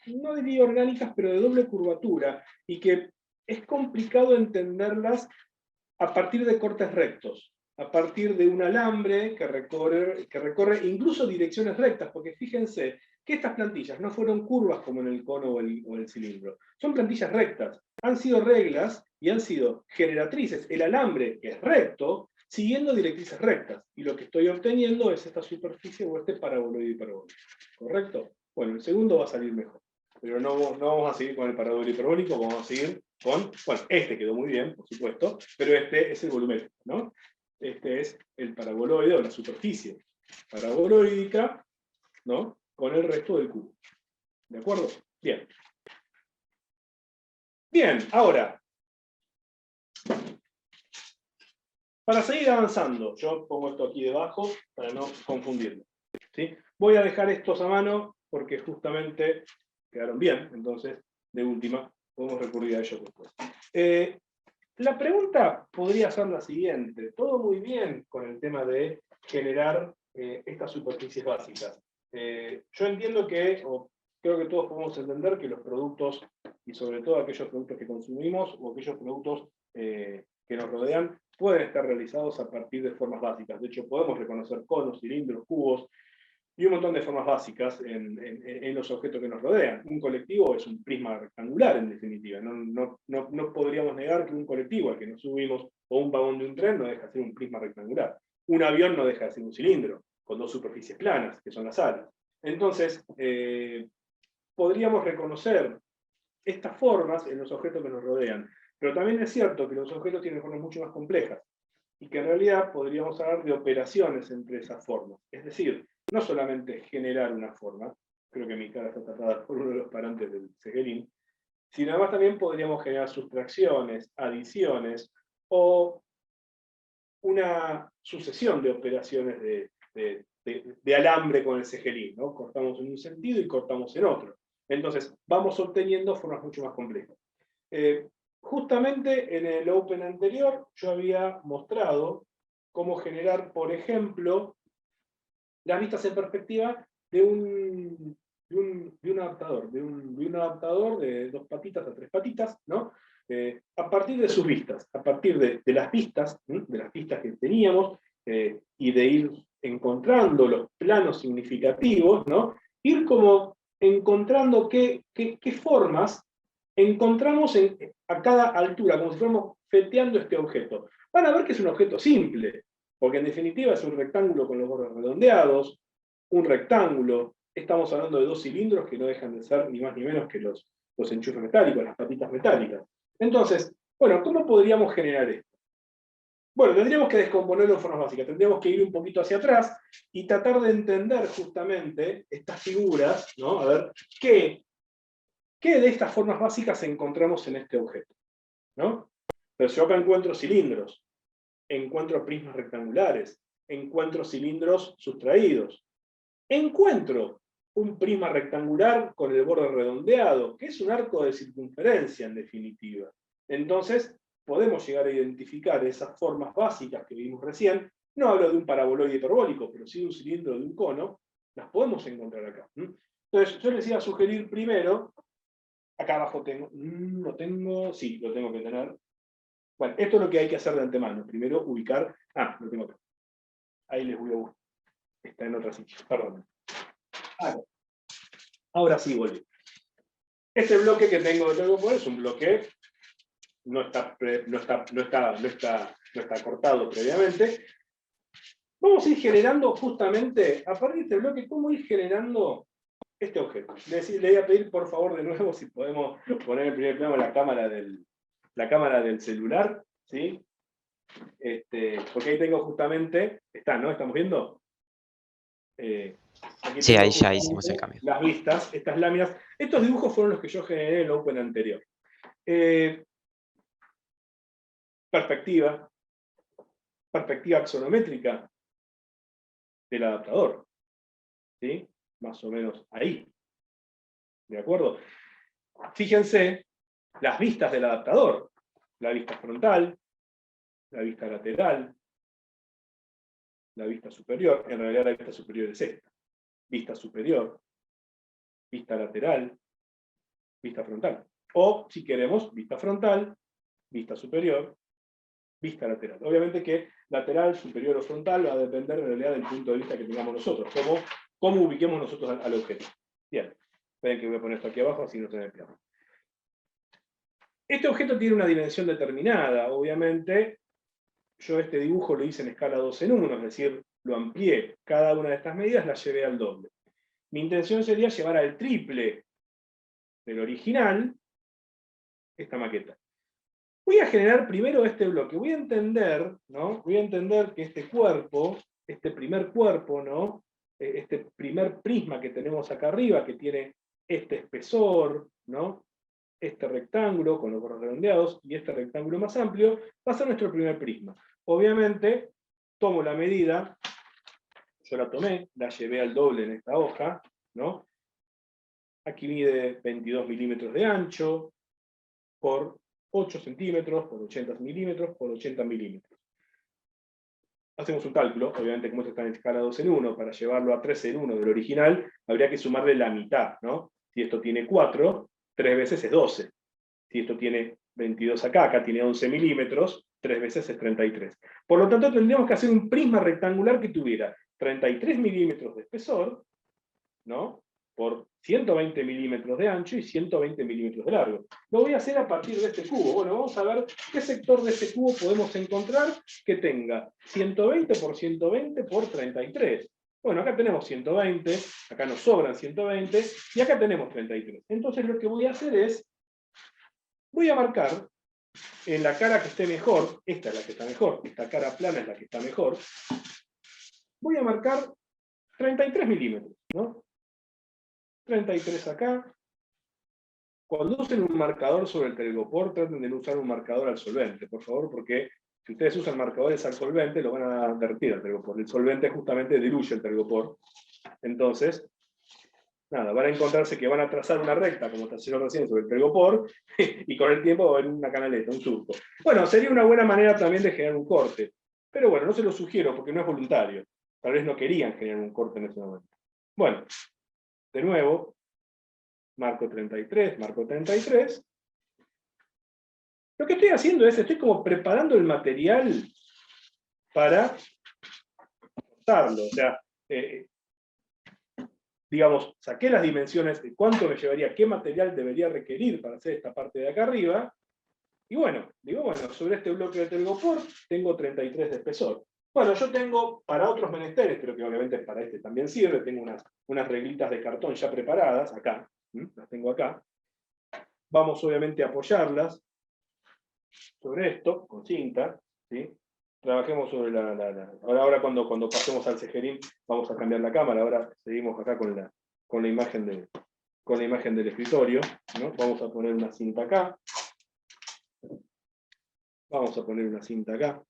no diría orgánicas, pero de doble curvatura, y que es complicado entenderlas a partir de cortes rectos, a partir de un alambre que recorre incluso direcciones rectas, porque fíjense que estas plantillas no fueron curvas como en el cono o el cilindro, son plantillas rectas, han sido reglas y han sido generatrices. El alambre es recto, siguiendo directrices rectas, y lo que estoy obteniendo es esta superficie o este paraboloide hiperbólico. ¿Correcto? Bueno, el segundo va a salir mejor, pero no vamos a seguir con el paraboloide hiperbólico, vamos a seguir con, bueno, este quedó muy bien, por supuesto, pero este es el volumétrico, ¿no? Este es el paraboloide o la superficie paraboloídica, ¿no? Con el resto del cubo. ¿De acuerdo? Bien. Bien, ahora, para seguir avanzando, yo pongo esto aquí debajo para no confundirme, ¿sí? Voy a dejar estos a mano porque justamente quedaron bien, entonces, de última, podemos recurrir a ellos después. La pregunta podría ser la siguiente. Todo muy bien con el tema de generar estas superficies básicas. Yo entiendo que, o creo que todos podemos entender que los productos, y sobre todo aquellos productos que consumimos, o aquellos productos que nos rodean, pueden estar realizados a partir de formas básicas. De hecho, podemos reconocer conos, cilindros, cubos, y un montón de formas básicas en los objetos que nos rodean. Un colectivo es un prisma rectangular, en definitiva. No podríamos negar que un colectivo al que nos subimos, o un vagón de un tren, no deja de ser un prisma rectangular. Un avión no deja de ser un cilindro, con dos superficies planas, que son las alas. Entonces, podríamos reconocer estas formas en los objetos que nos rodean. Pero también es cierto que los objetos tienen formas mucho más complejas, y que en realidad podríamos hablar de operaciones entre esas formas. Es decir, no solamente generar una forma, creo que mi cara está tapada por uno de los parantes del cegelín, sino además también podríamos generar sustracciones, adiciones, o una sucesión de operaciones de alambre con el cegelín, ¿no? Cortamos en un sentido y cortamos en otro. Entonces, vamos obteniendo formas mucho más complejas. justamente en el Open anterior yo había mostrado cómo generar, por ejemplo, las vistas en perspectiva de un adaptador, de un adaptador de 2 patitas a 3 patitas, ¿no? A partir de sus vistas, a partir de las vistas, de las vistas que teníamos, y de ir encontrando los planos significativos, ¿no? Ir como encontrando qué formas encontramos a cada altura, como si fuéramos feteando este objeto. Van a ver que es un objeto simple, porque en definitiva es un rectángulo con los bordes redondeados, un rectángulo. Estamos hablando de 2 cilindros que no dejan de ser ni más ni menos que los enchufes metálicos, las patitas metálicas. Entonces, bueno, ¿cómo podríamos generar esto? Bueno, tendríamos que descomponerlo en formas básicas, tendríamos que ir un poquito hacia atrás y tratar de entender justamente estas figuras, ¿no? A ver, ¿qué de estas formas básicas encontramos en este objeto? ¿No? Pero si yo acá encuentro cilindros, encuentro prismas rectangulares, encuentro cilindros sustraídos, encuentro un prisma rectangular con el borde redondeado, que es un arco de circunferencia en definitiva. Entonces, podemos llegar a identificar esas formas básicas que vimos recién. No hablo de un paraboloide hiperbólico, pero sí de un cilindro de un cono, las podemos encontrar acá. Entonces, yo les iba a sugerir primero, acá abajo tengo, sí, lo tengo que tener. Bueno, esto es lo que hay que hacer de antemano. Primero ubicar, lo tengo acá. Ahí les voy a buscar. Está en otra sitio, perdón. Ahora sí, volví. Este bloque que tengo que poner es un bloque, no está cortado previamente. Vamos a ir generando justamente, a partir de este bloque, cómo ir generando este objeto. Le voy a pedir por favor de nuevo si podemos poner en primer plano la cámara del celular, ¿sí? Porque ahí tengo justamente, ¿no? ¿Estamos viendo? Aquí Sí, tengo ahí ya hicimos el cambio. las vistas, estas láminas. Estos dibujos fueron los que yo generé en el Open anterior. Perspectiva axonométrica del adaptador, ¿sí? Más o menos ahí. ¿De acuerdo? Fíjense las vistas del adaptador. La vista frontal, la vista lateral, la vista superior. En realidad la vista superior es esta. Vista superior, vista lateral, vista frontal. O, si queremos, vista frontal, vista superior, vista lateral. Obviamente que lateral, superior o frontal va a depender en realidad del punto de vista que tengamos nosotros, cómo ubiquemos nosotros al objeto. Bien, ven que voy a poner esto aquí abajo, así no se me pierde. Este objeto tiene una dimensión determinada, obviamente. Yo este dibujo lo hice en escala 2 en 1, es decir, lo amplié. Cada una de estas medidas la llevé al doble. Mi intención sería llevar al triple del original esta maqueta. Voy a generar primero este bloque. Voy a entender, ¿no? Voy a entender que este cuerpo, este primer cuerpo, ¿no? Este primer prisma que tenemos acá arriba, que tiene este espesor, ¿no? Este rectángulo con los bordes redondeados y este rectángulo más amplio, va a ser nuestro primer prisma. Obviamente, tomo la medida, yo la tomé, la llevé al doble en esta hoja, ¿no? Aquí mide 22 milímetros de ancho por 8 centímetros, por 80 milímetros, por 80 milímetros. Hacemos un cálculo, obviamente como esto está en escala 2 en 1, para llevarlo a 3 en 1 del original, habría que sumarle la mitad, ¿no? Si esto tiene 4, 3 veces es 12. Si esto tiene 22 acá tiene 11 milímetros, 3 veces es 33. Por lo tanto, tendríamos que hacer un prisma rectangular que tuviera 33 milímetros de espesor, ¿no? Por 120 milímetros de ancho y 120 milímetros de largo. Lo voy a hacer a partir de este cubo. Bueno, vamos a ver qué sector de este cubo podemos encontrar que tenga 120 por 120 por 33. Bueno, acá tenemos 120, acá nos sobran 120, y acá tenemos 33. Entonces lo que voy a hacer es, voy a marcar en la cara que esté mejor, esta es la que está mejor, esta cara plana es la que está mejor, voy a marcar 33 milímetros, ¿no? 33 acá. Cuando usen un marcador sobre el telgopor, traten de no usar un marcador al solvente, por favor, porque si ustedes usan marcadores al solvente, lo van a derretir al telgopor. El solvente justamente diluye el telgopor. Entonces, nada, van a encontrarse que van a trazar una recta, como tracero recién, sobre el telgopor, y con el tiempo va a haber una canaleta, un surco. Bueno, sería una buena manera también de generar un corte. Pero bueno, no se lo sugiero porque no es voluntario. Tal vez no querían generar un corte en ese momento. Bueno, de nuevo, marco 33, marco 33. Lo que estoy haciendo es, estoy como preparando el material para cortarlo. O sea, digamos, saqué las dimensiones de cuánto me llevaría, qué material debería requerir para hacer esta parte de acá arriba. Y bueno, digo, bueno, sobre este bloque de telgopor tengo 33 de espesor. Bueno, yo tengo para otros menesteres, pero que obviamente para este también sirve, tengo unas reglitas de cartón ya preparadas, acá, las tengo acá. Vamos obviamente a apoyarlas sobre esto, con cinta, ¿sí? Trabajemos sobre Ahora cuando pasemos al cejerín vamos a cambiar la cámara, ahora seguimos acá con la imagen del escritorio, ¿no? Vamos a poner una cinta acá. Vamos a poner una cinta acá.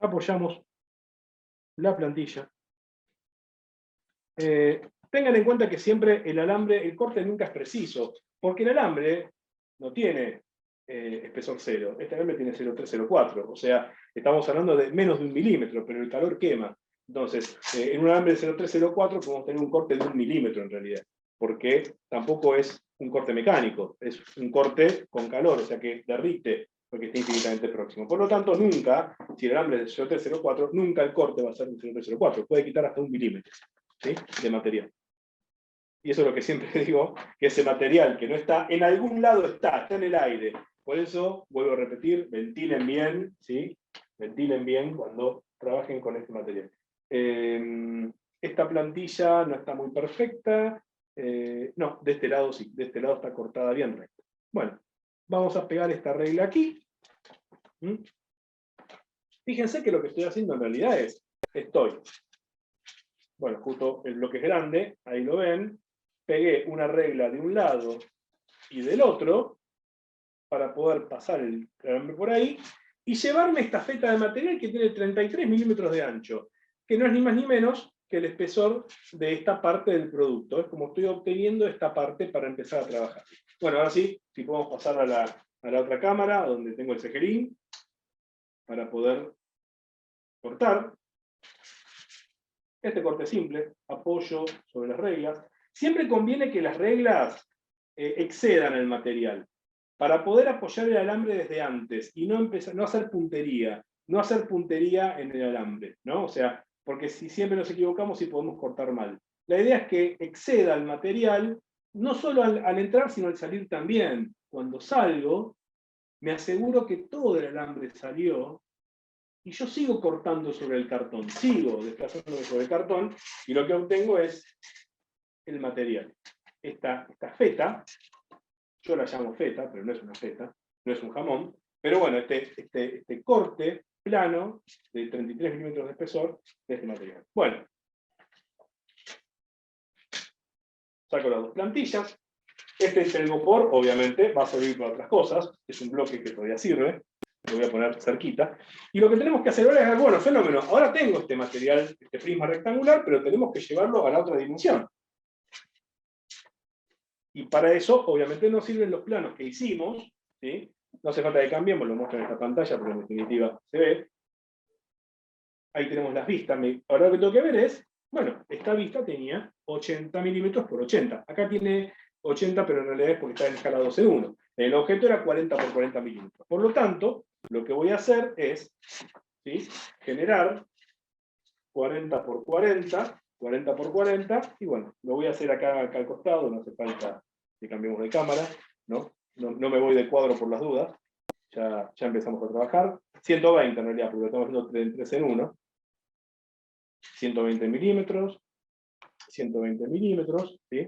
Apoyamos la plantilla. Tengan en cuenta que siempre el corte nunca es preciso, porque el alambre no tiene espesor 0, este alambre tiene 0,304, o sea, estamos hablando de menos de 1 milímetro, pero el calor quema. Entonces, en un alambre de 0,304 podemos tener un corte de 1 milímetro en realidad, porque tampoco es un corte mecánico, es un corte con calor, o sea que derrite, porque está infinitamente próximo. Por lo tanto, nunca, si el alambre es de 0,304, nunca el corte va a ser de 0,304, puede quitar hasta 1 milímetro, ¿sí? De material. Y eso es lo que siempre digo, que ese material que no está, en algún lado está en el aire. Por eso, vuelvo a repetir, ventilen bien, ¿sí? Ventilen bien cuando trabajen con este material. Esta plantilla no está muy perfecta. No, de este lado sí, de este lado está cortada bien recta. Bueno, vamos a pegar esta regla aquí. Fíjense que lo que estoy haciendo en realidad es, bueno, justo el bloque es grande, ahí lo ven, pegué una regla de un lado y del otro para poder pasar el alambre por ahí y llevarme esta feta de material que tiene 33 milímetros de ancho, que no es ni más ni menos que el espesor de esta parte del producto. Es como estoy obteniendo esta parte para empezar a trabajar. Bueno, ahora sí, si podemos pasar a la otra cámara, donde tengo el cejerín, para poder cortar. Este corte simple, apoyo sobre las reglas. Siempre conviene que las reglas excedan el material, para poder apoyar el alambre desde antes y no hacer puntería en el alambre, ¿no? O sea, porque si siempre nos equivocamos sí podemos cortar mal. La idea es que exceda el material, no solo al entrar, sino al salir también. Cuando salgo, me aseguro que todo el alambre salió, y yo sigo cortando sobre el cartón, sigo desplazándome sobre el cartón, y lo que obtengo es el material. Esta feta, yo la llamo feta, pero no es una feta, no es un jamón, pero bueno, este corte plano de 33 milímetros de espesor de este material. Bueno, saco las dos plantillas. Este telgopor, obviamente, va a servir para otras cosas, es un bloque que todavía sirve, lo voy a poner cerquita. Y lo que tenemos que hacer ahora es, bueno, fenómeno, ahora tengo este material, este prisma rectangular, pero tenemos que llevarlo a la otra dimensión. Y para eso, obviamente, nos sirven los planos que hicimos, ¿sí? No hace falta que cambiemos, lo muestro en esta pantalla, pero en definitiva se ve. Ahí tenemos las vistas. Ahora lo que tengo que ver es, bueno, esta vista tenía 80 milímetros por 80. Acá tiene 80, pero en realidad es porque está en escala 12:1. El objeto era 40 por 40 milímetros. Por lo tanto, lo que voy a hacer es, ¿sí?, generar 40 por 40, 40 por 40, y bueno, lo voy a hacer acá al costado, no hace falta que cambiemos de cámara, ¿no? No me voy de cuadro por las dudas, ya empezamos a trabajar. 120 en realidad, porque lo estamos haciendo 3 en 1. 120 milímetros, 120 milímetros, ¿sí?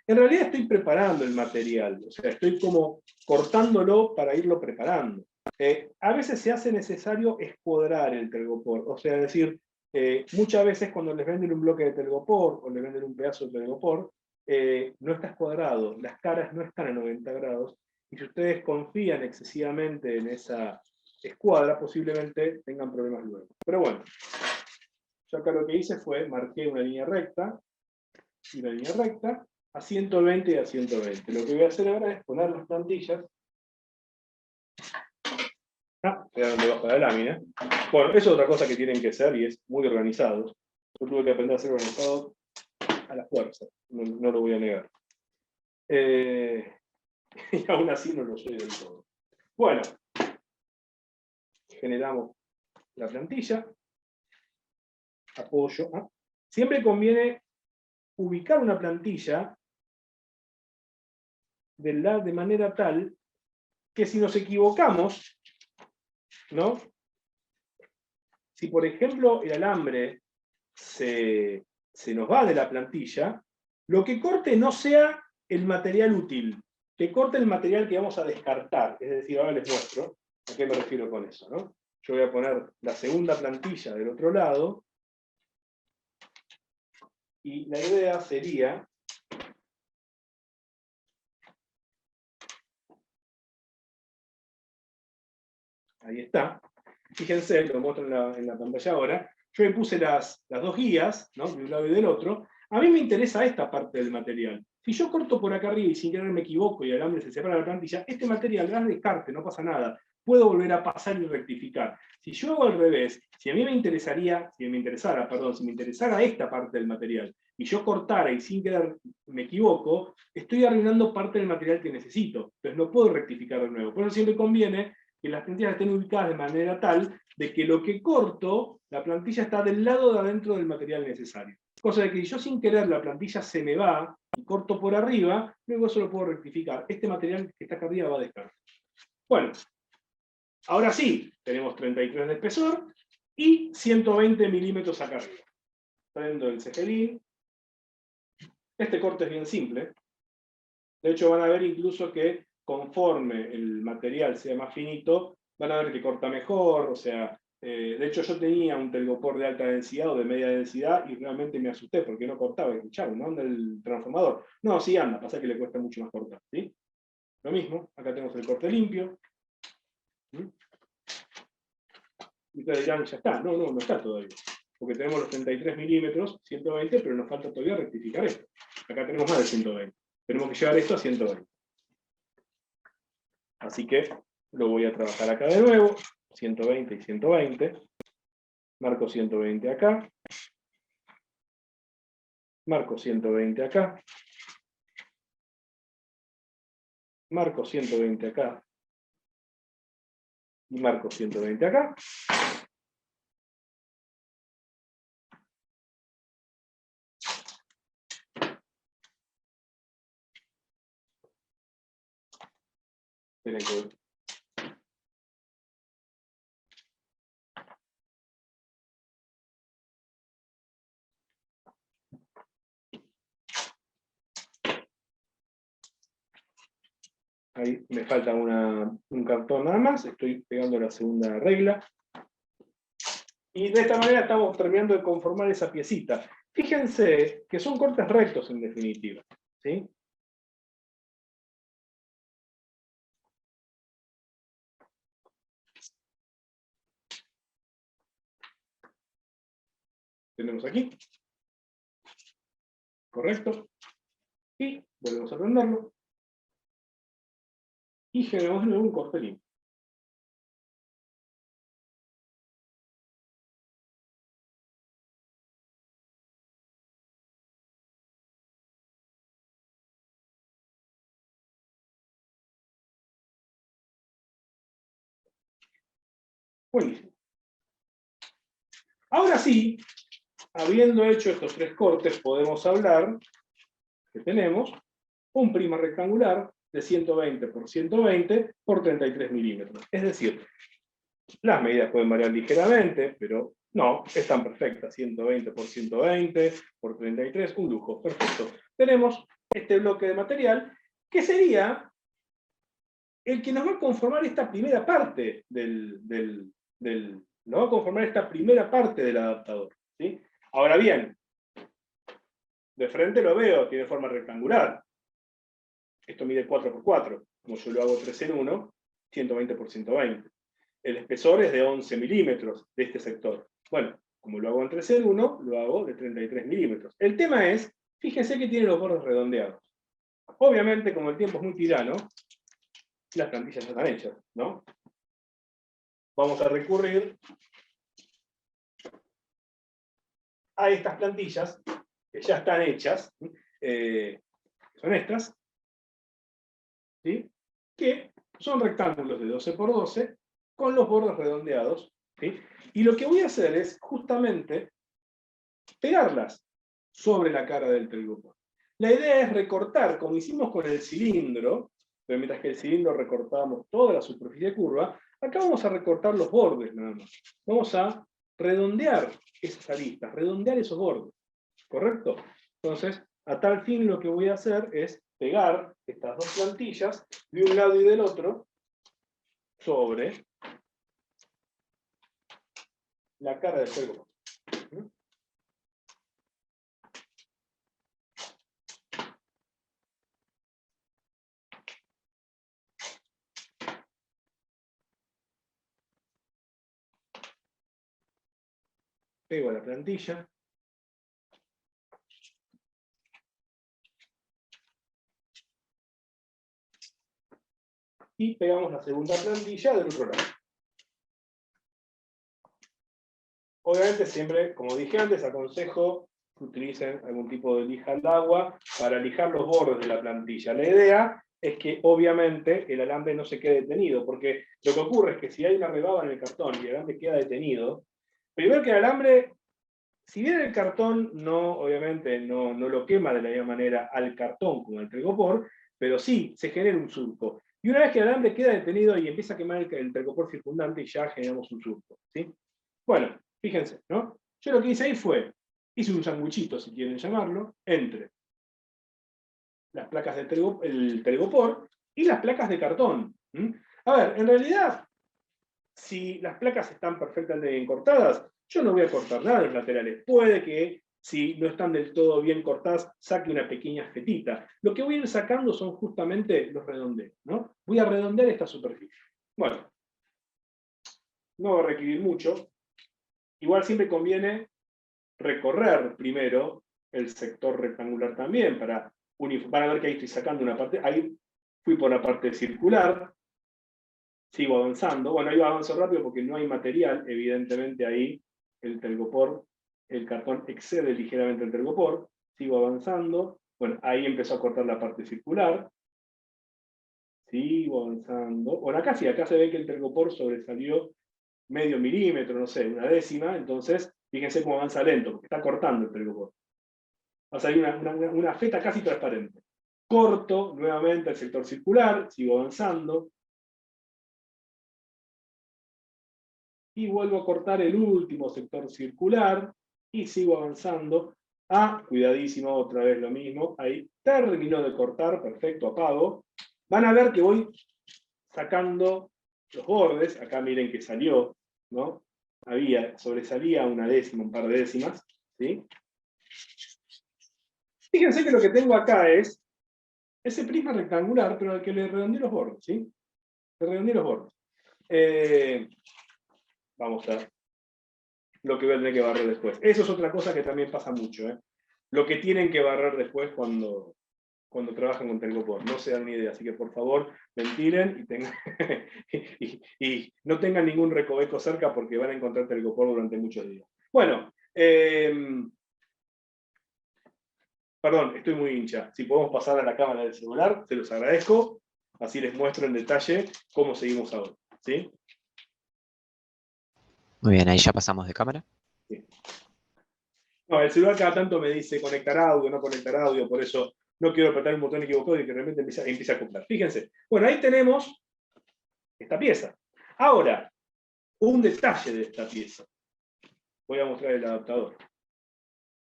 En realidad estoy preparando el material, o sea, estoy como cortándolo para irlo preparando. A veces se hace necesario escuadrar el telgopor, o sea, es decir, muchas veces cuando les venden un bloque de telgopor o les venden un pedazo de telgopor, no está escuadrado, las caras no están a 90 grados, y si ustedes confían excesivamente en esa escuadra, posiblemente tengan problemas luego. Pero bueno, Yo acá lo que hice fue, marqué una línea recta, y una línea recta, a 120 y a 120. Lo que voy a hacer ahora es poner las plantillas. Quedaron debajo de la lámina. Bueno, eso es otra cosa que tienen que ser, y es muy organizados. Yo tuve que aprender a ser organizado a la fuerza, no lo voy a negar. Y aún así no lo soy del todo. Bueno, generamos la plantilla, apoyo. Siempre conviene ubicar una plantilla de manera tal que si nos equivocamos, ¿no? Si por ejemplo el alambre se nos va de la plantilla, lo que corte no sea el material útil, que corte el material que vamos a descartar. Es decir, ahora les muestro a qué me refiero con eso, ¿no? Yo voy a poner la segunda plantilla del otro lado, y la idea sería ahí está. Fíjense, lo muestro en la pantalla ahora. Yo le puse las dos guías, ¿no? De un lado y del otro. A mí me interesa esta parte del material. Si yo corto por acá arriba y sin querer me equivoco y el alambre se separa de la plantilla, este material da descarte, no pasa nada. Puedo volver a pasar y rectificar. Si yo hago al revés, si me interesara esta parte del material, y yo cortara y sin querer me equivoco, estoy arruinando parte del material que necesito. Entonces no puedo rectificar de nuevo. Por eso siempre conviene que las plantillas estén ubicadas de manera tal de que lo que corto, la plantilla está del lado de adentro del material necesario. Cosa de que si yo sin querer la plantilla se me va y corto por arriba, luego eso lo puedo rectificar. Este material que está acá arriba va a descartar. Bueno, ahora sí, tenemos 33 de espesor y 120 milímetros acá arriba. Prendo el cegelín. Este corte es bien simple. De hecho, van a ver incluso que conforme el material sea más finito, van a ver que corta mejor. O sea, de hecho yo tenía un telgopor de alta densidad o de media densidad y realmente me asusté porque no cortaba. Y chavo, ¿no anda el transformador? No, sí anda, pasa que le cuesta mucho más cortar. ¿Sí? Lo mismo, acá tenemos el corte limpio. Y ustedes dirán, ya está. No, no está todavía. Porque tenemos los 33 milímetros, 120, pero nos falta todavía rectificar esto. Acá tenemos más de 120. Tenemos que llevar esto a 120. Así que lo voy a trabajar acá de nuevo, 120 y 120. Marco 120 acá. Marco 120 acá. Marco 120 acá. Y marco 120 acá. Tienen que ver. Ahí me falta un cartón nada más, estoy pegando la segunda regla. Y de esta manera estamos terminando de conformar esa piecita. Fíjense que son cortes rectos en definitiva. ¿Sí? Tenemos aquí. Correcto. Y volvemos a prenderlo. Y generamos de nuevo un corte limpio. Buenísimo. Ahora sí, habiendo hecho estos tres cortes, podemos hablar que tenemos un prisma rectangular de 120 por 120 por 33 milímetros. Es decir, las medidas pueden variar ligeramente, pero no, están perfectas. 120 por 120 por 33, un lujo, perfecto. Tenemos este bloque de material que sería el que nos va a conformar esta primera parte del adaptador. ¿Sí? Ahora bien, de frente lo veo, tiene forma rectangular. Esto mide 4×4, como yo lo hago 3 en 1, 120 por 120. El espesor es de 11 milímetros de este sector. Bueno, como lo hago en 301, lo hago de 33 milímetros. El tema es, fíjense que tiene los bordes redondeados. Obviamente, como el tiempo es muy tirano, las plantillas ya están hechas, ¿no? Vamos a recurrir a estas plantillas, que ya están hechas, son estas, ¿sí? Que son rectángulos de 12 por 12, con los bordes redondeados, ¿sí? Y lo que voy a hacer es, justamente, pegarlas sobre la cara del telgopor. La idea es recortar, como hicimos con el cilindro, pero mientras que el cilindro recortábamos toda la superficie curva, acá vamos a recortar los bordes nada más. Vamos a redondear esas aristas, redondear esos bordes, ¿correcto? Entonces, a tal fin lo que voy a hacer es pegar estas dos plantillas de un lado y del otro sobre la cara del telgopor. Pego la plantilla. Y pegamos la segunda plantilla del otro lado. Obviamente siempre, como dije antes, aconsejo que utilicen algún tipo de lija al agua para lijar los bordes de la plantilla. La idea es que obviamente el alambre no se quede detenido, porque lo que ocurre es que si hay una rebaba en el cartón y el alambre queda detenido, primero que el alambre, si bien el cartón obviamente no lo quema de la misma manera al cartón como al telgopor, pero sí se genera un surco. Y una vez que el alambre queda detenido y empieza a quemar el telgopor circundante, ya generamos un surco, ¿sí? Bueno, fíjense, ¿no? Yo lo que hice ahí fue, hice un sanguchito, si quieren llamarlo, entre las placas del telgopor y las placas de cartón. A ver, en realidad, si las placas están perfectamente bien cortadas, yo no voy a cortar nada de los laterales. Puede que, si no están del todo bien cortadas, saque una pequeña fetita. Lo que voy a ir sacando son justamente los redondeos, ¿no? Voy a redondear esta superficie. Bueno, no va a requerir mucho. Igual siempre conviene recorrer primero el sector rectangular también, van a ver que ahí estoy sacando una parte, ahí fui por la parte circular, sigo avanzando, bueno, ahí avanzo rápido porque no hay material, evidentemente ahí el telgopor, el cartón excede ligeramente el telgopor, sigo avanzando, bueno, ahí empezó a cortar la parte circular, sigo avanzando, bueno, acá sí, acá se ve que el telgopor sobresalió medio milímetro, no sé, una décima, entonces fíjense cómo avanza lento, porque está cortando el telgopor. Va a salir una feta casi transparente. Corto nuevamente el sector circular, sigo avanzando. Y vuelvo a cortar el último sector circular y sigo avanzando. Cuidadísimo, otra vez lo mismo. Ahí terminó de cortar, perfecto, apago. Van a ver que voy sacando los bordes. Acá miren que salió, ¿no? Sobresalía una décima, un par de décimas, ¿sí? Fíjense que lo que tengo acá es ese prisma rectangular, pero al que le redondeé los bordes, ¿sí? Le redondeé los bordes. Vamos a ver lo que voy a tener que barrer después. Eso es otra cosa que también pasa mucho, ¿eh? Lo que tienen que barrer después cuando trabajan con telgopor. No se dan ni idea, así que por favor, ventilen y no tengan ningún recoveco cerca porque van a encontrar telgopor durante muchos días. Bueno, perdón, estoy muy hincha. Si podemos pasar a la cámara del celular, se los agradezco. Así les muestro en detalle cómo seguimos ahora, ¿sí? Muy bien, ahí ya pasamos de cámara. Sí. No, el celular cada tanto me dice conectar audio, no conectar audio, por eso no quiero apretar un botón equivocado y que realmente empiece a acoplar. Fíjense. Bueno, ahí tenemos esta pieza. Ahora, un detalle de esta pieza. Voy a mostrar el adaptador.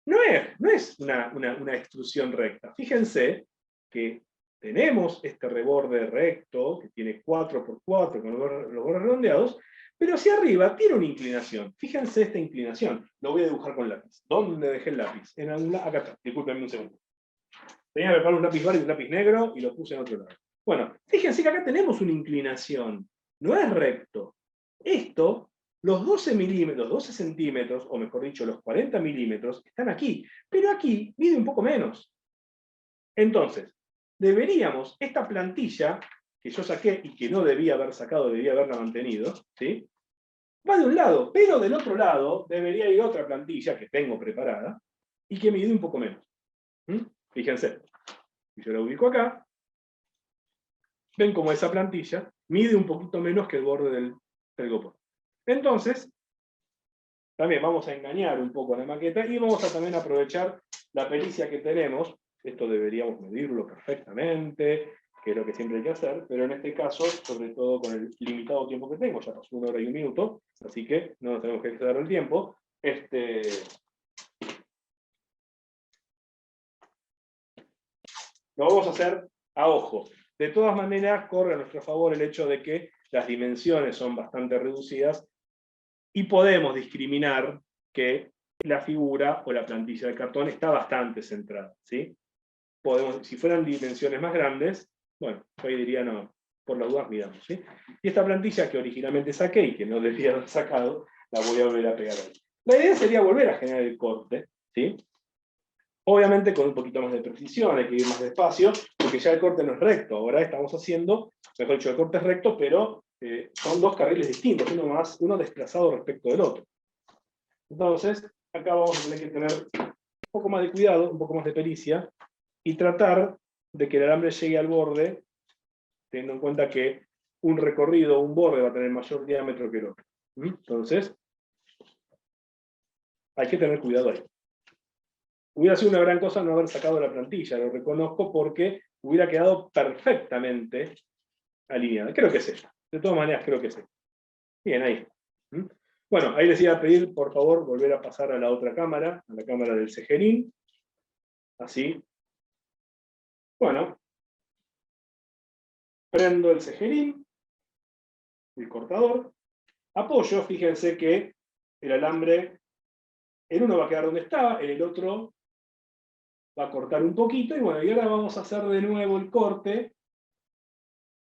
No es una extrusión recta. Fíjense que tenemos este reborde recto, que tiene 4x4 con los bordes redondeados, pero hacia arriba tiene una inclinación. Fíjense esta inclinación. Lo voy a dibujar con lápiz. ¿Dónde dejé el lápiz? Acá está. Discúlpenme un segundo. Tenía que preparar un lápiz verde y un lápiz negro y lo puse en otro lado. Bueno, fíjense que acá tenemos una inclinación. No es recto. Esto Los 12 milímetros, 12 centímetros, o mejor dicho, los 40 milímetros, están aquí. Pero aquí mide un poco menos. Entonces, deberíamos, esta plantilla que yo saqué y que no debía haber sacado, debía haberla mantenido, ¿sí? Va de un lado, pero del otro lado debería ir otra plantilla que tengo preparada y que mide un poco menos. Fíjense, si yo la ubico acá, ven como esa plantilla mide un poquito menos que el borde del GoPro. Entonces, también vamos a engañar un poco a la maqueta y vamos a también aprovechar la pericia que tenemos. Esto deberíamos medirlo perfectamente, que es lo que siempre hay que hacer, pero en este caso, sobre todo con el limitado tiempo que tengo, ya pasó 1 hora y 1 minuto, así que no nos tenemos que exceder el tiempo. Lo vamos a hacer a ojo. De todas maneras, corre a nuestro favor el hecho de que las dimensiones son bastante reducidas y podemos discriminar que la figura o la plantilla de cartón está bastante centrada, ¿sí? Si fueran dimensiones más grandes, bueno, yo ahí diría no, por las dudas miramos, ¿sí? Y esta plantilla que originalmente saqué y que no debía haber sacado, la voy a volver a pegar ahí. La idea sería volver a generar el corte, ¿sí? Obviamente con un poquito más de precisión, hay que ir más despacio, porque ya el corte no es recto. Ahora estamos haciendo, mejor dicho, el corte es recto, pero son dos carriles distintos, uno desplazado respecto del otro. Entonces, acá vamos a tener que tener un poco más de cuidado, un poco más de pericia, y tratar de que el alambre llegue al borde, teniendo en cuenta que un recorrido, un borde va a tener mayor diámetro que el otro. Entonces, hay que tener cuidado ahí. Hubiera sido una gran cosa no haber sacado la plantilla, lo reconozco, porque hubiera quedado perfectamente alineada. Creo que es ella. De todas maneras, creo que es ella. Bien, ahí. Bueno, ahí les iba a pedir, por favor, volver a pasar a la otra cámara, a la cámara del cejerín. Así. Bueno. Prendo el cejerín, el cortador. Apoyo, fíjense que el alambre, el uno va a quedar donde estaba, el otro va a cortar un poquito, y bueno, y ahora vamos a hacer de nuevo el corte.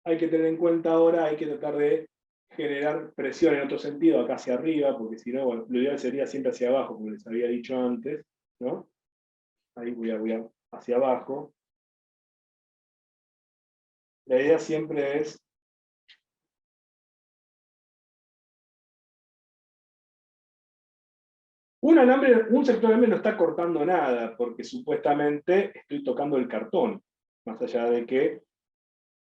Hay que tener en cuenta ahora, hay que tratar de generar presión en otro sentido, acá hacia arriba, porque si no, bueno, lo ideal sería siempre hacia abajo, como les había dicho antes, ¿no? Ahí voy a hacia abajo. La idea siempre es un sector de alambre no está cortando nada, porque supuestamente estoy tocando el cartón, más allá de que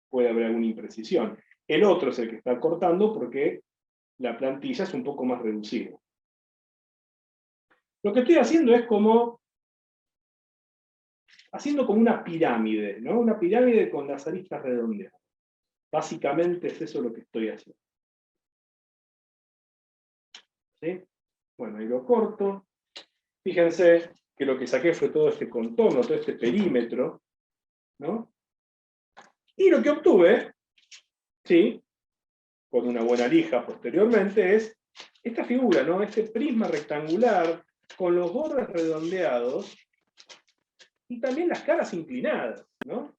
puede haber alguna imprecisión. El otro es el que está cortando porque la plantilla es un poco más reducida. Lo que estoy haciendo es haciendo como una pirámide, ¿no? Una pirámide con las aristas redondeadas. Básicamente es eso lo que estoy haciendo. ¿Sí? Bueno, ahí lo corto. Fíjense que lo que saqué fue todo este contorno, todo este perímetro, ¿no? Y lo que obtuve, ¿sí?, con una buena lija posteriormente, es esta figura, ¿no? Este prisma rectangular con los bordes redondeados y también las caras inclinadas, ¿no?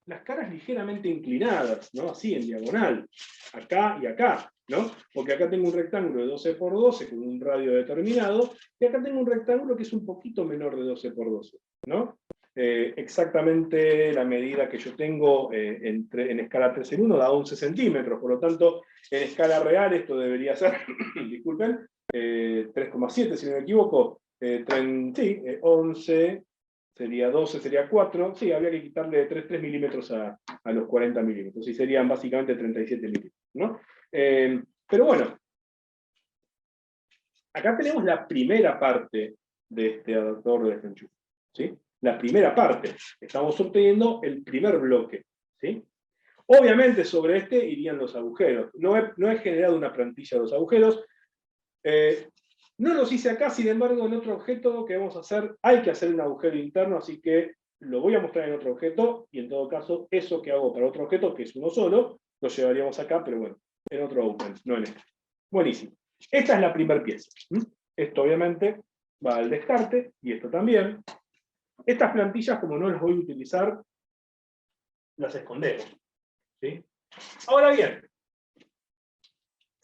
Las caras ligeramente inclinadas, ¿no? Así, en diagonal, acá y acá, ¿no? Porque acá tengo un rectángulo de 12 por 12 con un radio determinado, y acá tengo un rectángulo que es un poquito menor de 12 por 12, ¿no? Exactamente la medida que yo tengo en escala 3 en 1 da 11 centímetros, por lo tanto, en escala real esto debería ser, disculpen, 3,7 si no me equivoco, sí, 11, sería 12, sería 4, sí, habría que quitarle 3 milímetros a los 40 milímetros, y serían básicamente 37 milímetros, ¿no? Pero bueno, acá tenemos la primera parte de este adaptador de este enchufe, ¿sí? La primera parte, estamos obteniendo el primer bloque, ¿sí? Obviamente sobre este irían los agujeros. No he generado una plantilla de los agujeros. No los hice acá, sin embargo, en otro objeto que vamos a hacer, hay que hacer un agujero interno, así que lo voy a mostrar en otro objeto, y en todo caso, eso que hago para otro objeto, que es uno solo, lo llevaríamos acá, pero bueno, en otro Open, no en este. Buenísimo. Esta es la primera pieza. Esto obviamente va al descarte, y esto también. Estas plantillas, como no las voy a utilizar, las escondemos, ¿sí? Ahora bien,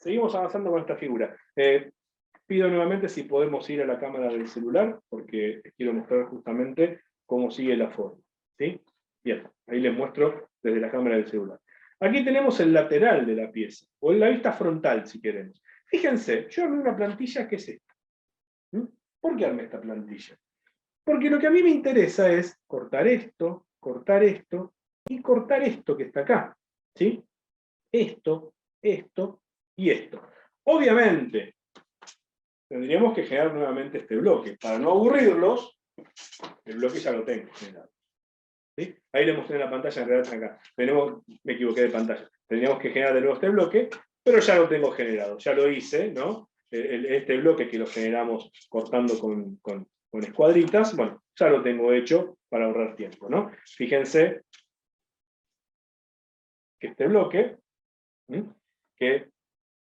Seguimos avanzando con esta figura. Pido nuevamente si podemos ir a la cámara del celular, porque quiero mostrar justamente cómo sigue la forma. ¿Sí? Bien, ahí les muestro desde la cámara del celular. Aquí tenemos el lateral de la pieza, o en la vista frontal, si queremos. Fíjense, yo armé una plantilla que es esta. ¿Por qué armé esta plantilla? Porque lo que a mí me interesa es cortar esto y cortar esto que está acá. ¿Sí? Esto y esto. Obviamente, tendríamos que generar nuevamente este bloque. Para no aburrirlos, el bloque ya lo tengo generado. ¿Sí? Ahí le mostré en la pantalla, en realidad acá. Me equivoqué de pantalla. Tendríamos que generar de nuevo este bloque, pero ya lo tengo generado. Ya lo hice, ¿no? Este bloque que lo generamos cortando con escuadritas, bueno, ya lo tengo hecho para ahorrar tiempo, ¿no? Fíjense que este bloque, que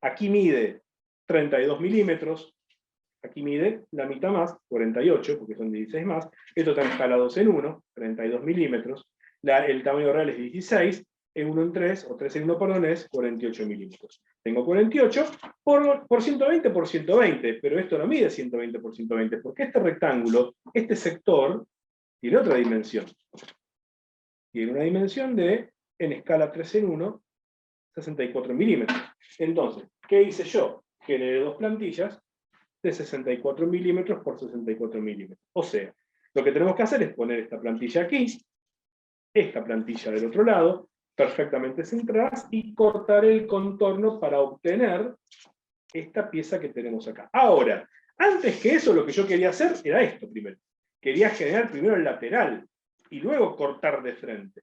aquí mide 32 milímetros, aquí mide la mitad más, 48, porque son 16 más, esto está escalados en 1, 32 milímetros, el tamaño real es 16, en 1 en 3, o 3 en 1, perdón, es 48 milímetros. Tengo 48 por 120 por 120, pero esto no mide 120 por 120, porque este rectángulo, este sector, tiene otra dimensión. Tiene una dimensión de, en escala 3 en 1, 64 milímetros. Entonces, ¿qué hice yo? Generé dos plantillas de 64 milímetros por 64 milímetros. O sea, lo que tenemos que hacer es poner esta plantilla aquí, esta plantilla del otro lado, perfectamente centradas, y cortar el contorno para obtener esta pieza que tenemos acá. Ahora, antes que eso, lo que yo quería hacer era esto primero. Quería generar primero el lateral, y luego cortar de frente.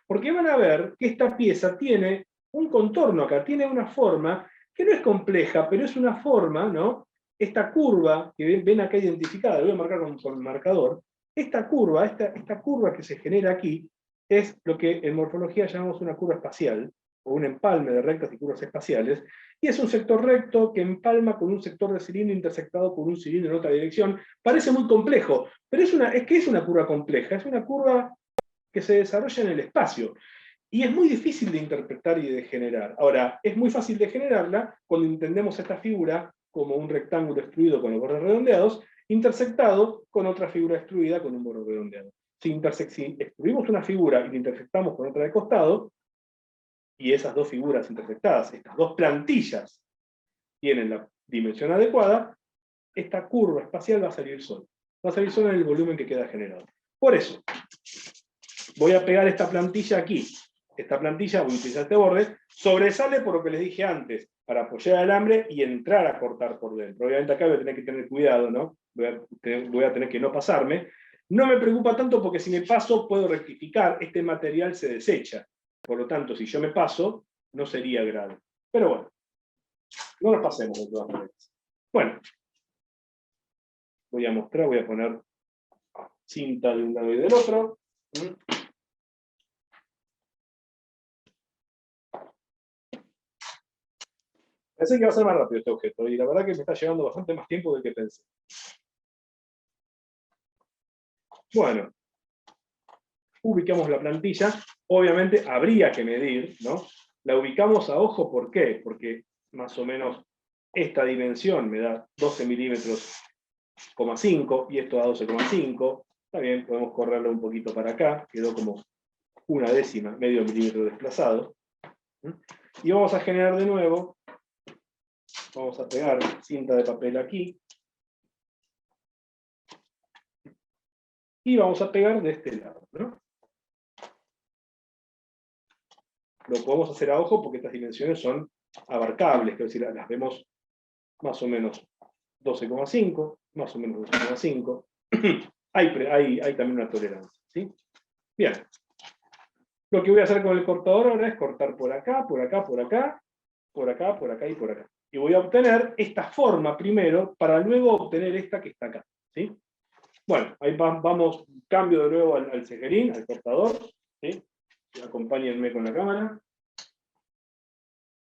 Porque van a ver que esta pieza tiene un contorno acá, tiene una forma que no es compleja, pero es una forma, ¿no? Esta curva, que ven acá identificada, la voy a marcar con el marcador, esta curva que se genera aquí, es lo que en morfología llamamos una curva espacial, o un empalme de rectas y curvas espaciales, y es un sector recto que empalma con un sector de cilindro intersectado por un cilindro en otra dirección. Parece muy complejo, pero es una curva compleja, es una curva que se desarrolla en el espacio. Y es muy difícil de interpretar y de generar. Ahora, es muy fácil de generarla cuando entendemos esta figura como un rectángulo extruido con los bordes redondeados, intersectado con otra figura extruida con un borde redondeado. Si extruimos una figura y la intersectamos con otra de costado, y esas dos figuras intersectadas, estas dos plantillas, tienen la dimensión adecuada, esta curva espacial va a salir sola. Va a salir sola en el volumen que queda generado. Por eso, voy a pegar esta plantilla aquí. Esta plantilla, voy a utilizar este borde, sobresale por lo que les dije antes, para apoyar el alambre y entrar a cortar por dentro. Obviamente acá voy a tener que tener cuidado, ¿no? Voy a tener que no pasarme. No me preocupa tanto porque si me paso puedo rectificar, este material se desecha. Por lo tanto, si yo me paso, no sería grave. Pero bueno, no nos pasemos de todas maneras. Bueno, voy a mostrar, voy a poner cinta de un lado y del otro. Pensé que iba a ser más rápido este objeto, y la verdad que me está llevando bastante más tiempo del que pensé. Bueno, ubicamos la plantilla. Obviamente habría que medir, ¿no? La ubicamos a ojo, ¿por qué? Porque más o menos esta dimensión me da 12 milímetros, y esto da 12,5. Está bien, podemos correrlo un poquito para acá, quedó como una décima, medio milímetro desplazado. Y vamos a generar de nuevo, vamos a pegar cinta de papel aquí, y vamos a pegar de este lado, ¿no? Lo podemos hacer a ojo porque estas dimensiones son abarcables, es decir, las vemos más o menos 12,5, más o menos 12,5. hay también una tolerancia, ¿sí? Bien. Lo que voy a hacer con el cortador ahora es cortar por acá, por acá, por acá, por acá, por acá y por acá. Y voy a obtener esta forma primero, para luego obtener esta que está acá, ¿sí? Bueno, ahí vamos, cambio de nuevo al cejerín, al cortador, ¿sí? Acompáñenme con la cámara.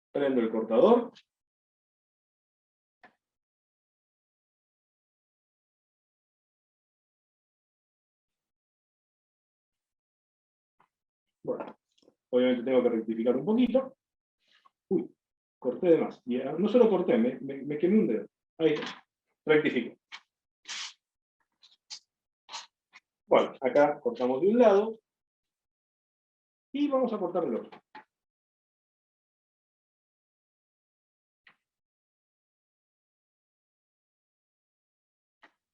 Prendo el cortador. Bueno, obviamente tengo que rectificar un poquito. Uy, corté de más. Y no solo corté, me quemé un dedo. Ahí está. Rectifico. Bueno, acá cortamos de un lado. Y vamos a cortar del otro.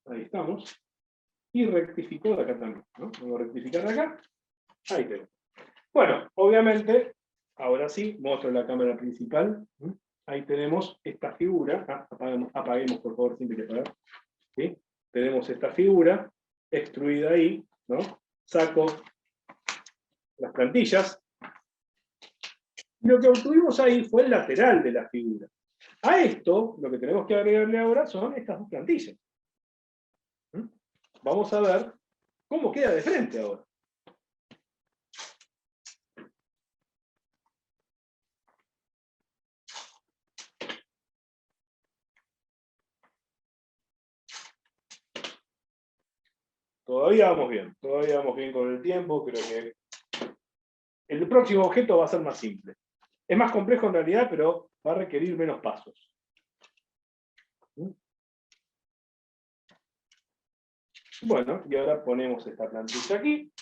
Ahí estamos. Y rectificó de acá también, ¿no? Vamos a rectificar de acá. Ahí tenemos. Bueno, obviamente, ahora sí, muestro la cámara principal. Ahí tenemos esta figura. Apaguemos, por favor, siempre que apagar. ¿Sí? Tenemos esta figura extruida ahí, ¿no? Saco las plantillas. Y lo que obtuvimos ahí fue el lateral de la figura. A esto, lo que tenemos que agregarle ahora son estas dos plantillas. Vamos a ver cómo queda de frente ahora. Todavía vamos bien con el tiempo, creo que el próximo objeto va a ser más simple. Es más complejo en realidad, pero va a requerir menos pasos. Bueno, y ahora ponemos esta plantilla aquí.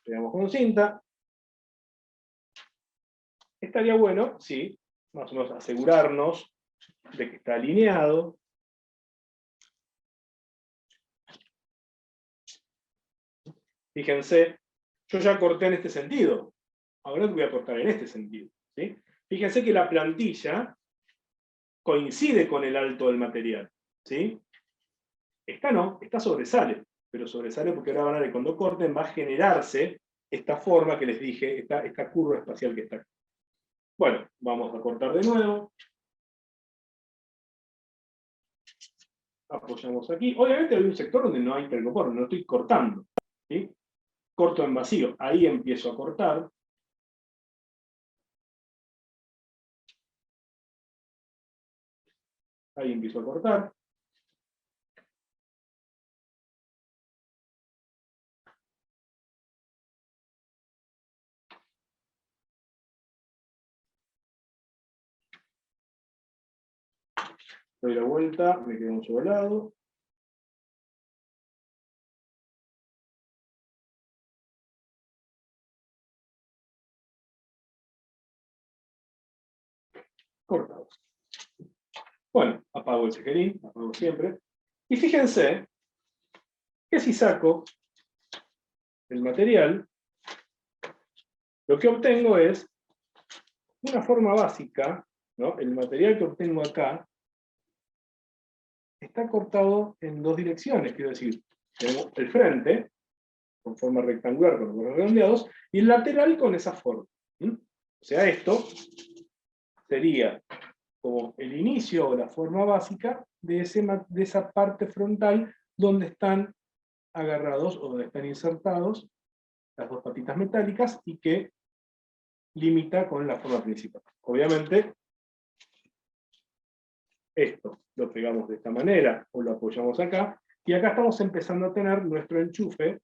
Pegamos con cinta. Estaría bueno, sí, más o menos asegurarnos de que está alineado. Fíjense, yo ya corté en este sentido. Ahora voy a cortar en este sentido. ¿Sí? Fíjense que la plantilla coincide con el alto del material. ¿Sí? Esta no, esta sobresale. Pero sobresale porque ahora van a ver que cuando corten va a generarse esta forma que les dije, esta curva espacial que está aquí. Bueno, vamos a cortar de nuevo. Apoyamos aquí. Obviamente hay un sector donde no hay telgopor, no estoy cortando. ¿Sí? Corto en vacío. Ahí empiezo a cortar. Ahí empiezo a cortar. Doy la vuelta, me quedo en su lado. Cortado. Bueno, apago el cejerín, apago siempre. Y fíjense que si saco el material, lo que obtengo es una forma básica, ¿no? El material que obtengo acá está cortado en dos direcciones, quiero decir, tenemos el frente, con forma rectangular, con los redondeados, y el lateral con esa forma. O sea, esto sería como el inicio o la forma básica de esa parte frontal donde están agarrados o donde están insertados las dos patitas metálicas y que limita con la forma principal. Obviamente, esto lo pegamos de esta manera o lo apoyamos acá, y acá estamos empezando a tener nuestro enchufe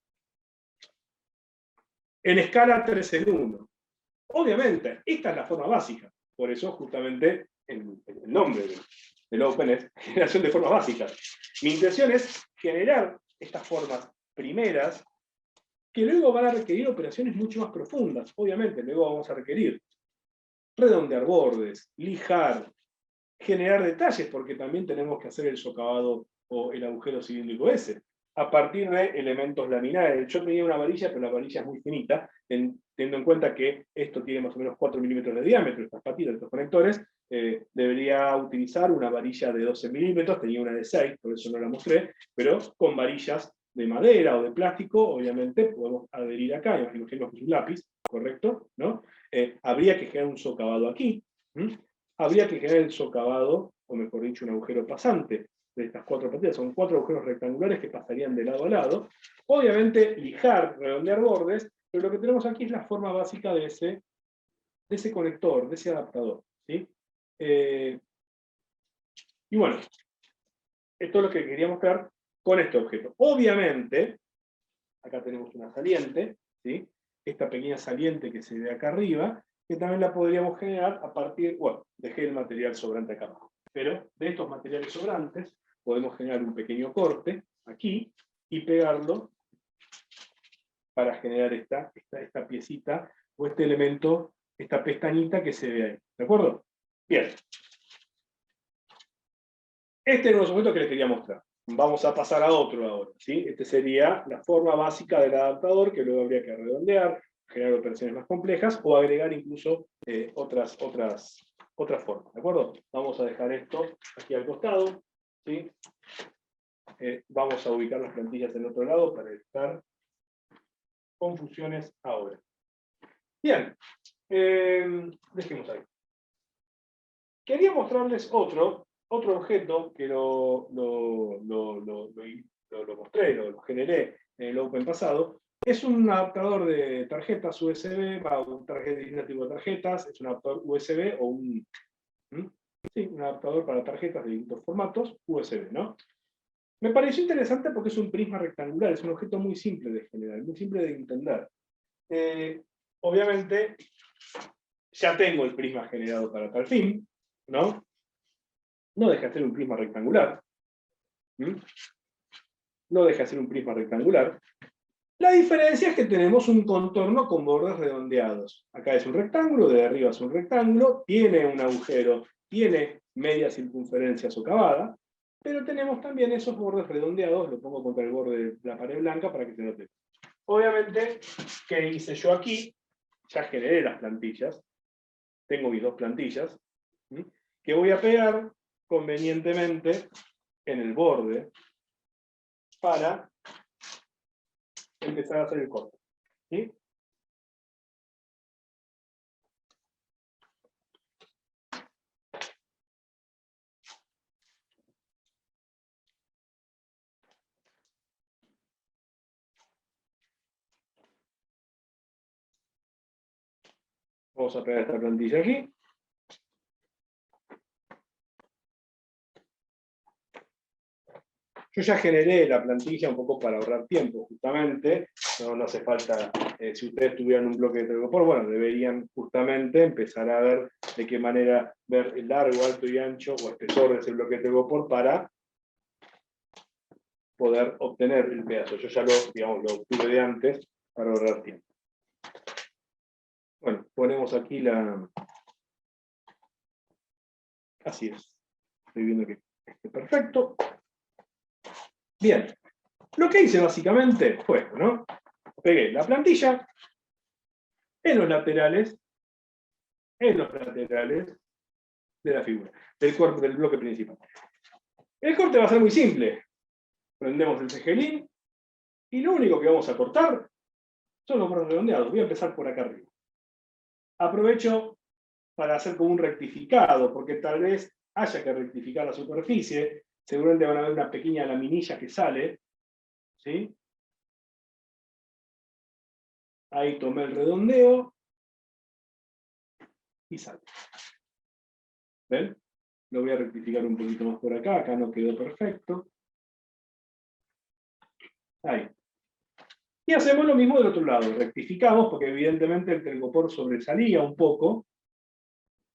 en escala 3 en 1. Obviamente, esta es la forma básica, por eso justamente el nombre del Open es generación de formas básicas. Mi intención es generar estas formas primeras que luego van a requerir operaciones mucho más profundas. Obviamente, luego vamos a requerir redondear bordes, lijar, generar detalles, porque también tenemos que hacer el socavado o el agujero cilíndrico ese, a partir de elementos laminares. Yo tenía una varilla, pero la varilla es muy finita, teniendo en cuenta que esto tiene más o menos 4 milímetros de diámetro, estas patitas, estos conectores, debería utilizar una varilla de 12 milímetros, tenía una de 6, por eso no la mostré, pero con varillas de madera o de plástico, obviamente, podemos adherir acá, imaginemos que es un lápiz, ¿correcto? ¿No? Habría que generar un socavado aquí, habría que generar el socavado, o mejor dicho, un agujero pasante de estas 4 patitas. Son 4 agujeros rectangulares que pasarían de lado a lado. Obviamente, lijar, redondear bordes, pero lo que tenemos aquí es la forma básica de ese conector, de ese adaptador. ¿Sí? Y bueno, esto es lo que quería mostrar con este objeto. Obviamente, acá tenemos una saliente, ¿sí? Esta pequeña saliente que se ve acá arriba, que también la podríamos generar a partir, bueno, dejé el material sobrante acá abajo, pero de estos materiales sobrantes podemos generar un pequeño corte aquí y pegarlo para generar esta piecita o este elemento, esta pestañita que se ve ahí, ¿de acuerdo? Bien. Este es el objeto que les quería mostrar. Vamos a pasar a otro ahora, ¿sí? Este sería la forma básica del adaptador, que luego habría que redondear, generar operaciones más complejas, o agregar incluso otras formas, ¿de acuerdo? Vamos a dejar esto aquí al costado, ¿sí? Vamos a ubicar las plantillas en otro lado para evitar confusiones ahora. Bien, dejemos ahí. Quería mostrarles otro objeto que lo mostré, lo generé en el Open pasado. Es un adaptador de tarjetas USB, un tipo de tarjetas, es un adaptador USB o un adaptador para tarjetas de distintos formatos USB, ¿no? Me pareció interesante porque es un prisma rectangular, es un objeto muy simple de generar, muy simple de entender. Obviamente, ya tengo el prisma generado para tal fin, ¿no? No deja de ser un prisma rectangular. No deja de ser un prisma rectangular. La diferencia es que tenemos un contorno con bordes redondeados. Acá es un rectángulo, de arriba es un rectángulo, tiene un agujero, tiene media circunferencia socavada, pero tenemos también esos bordes redondeados, lo pongo contra el borde de la pared blanca para que se note. Obviamente, ¿qué hice yo aquí? Ya generé las plantillas, tengo mis dos plantillas, que voy a pegar convenientemente en el borde para empezar a hacer el corte. ¿Sí? Vamos a pegar esta plantilla aquí. Yo ya generé la plantilla un poco para ahorrar tiempo, justamente. No hace falta, si ustedes tuvieran un bloque de telgopor, bueno, deberían justamente empezar a ver de qué manera ver el largo, alto y ancho o espesor de ese bloque de telgopor para poder obtener el pedazo. Yo ya lo obtuve de antes para ahorrar tiempo. Bueno, ponemos aquí la... Así es. Estoy viendo que esté perfecto. Bien. Lo que hice básicamente fue, ¿no? Pegué la plantilla en los laterales de la figura, del cuerpo, del bloque principal. El corte va a ser muy simple. Prendemos el cejelín y lo único que vamos a cortar son los bordes redondeados. Voy a empezar por acá arriba. Aprovecho para hacer como un rectificado, porque tal vez haya que rectificar la superficie. Seguramente van a ver una pequeña laminilla que sale, ¿sí? Ahí tomé el redondeo y sale. ¿Ven? Lo voy a rectificar un poquito más por acá. Acá no quedó perfecto. Ahí. Y hacemos lo mismo del otro lado. Rectificamos, porque evidentemente el telgopor sobresalía un poco.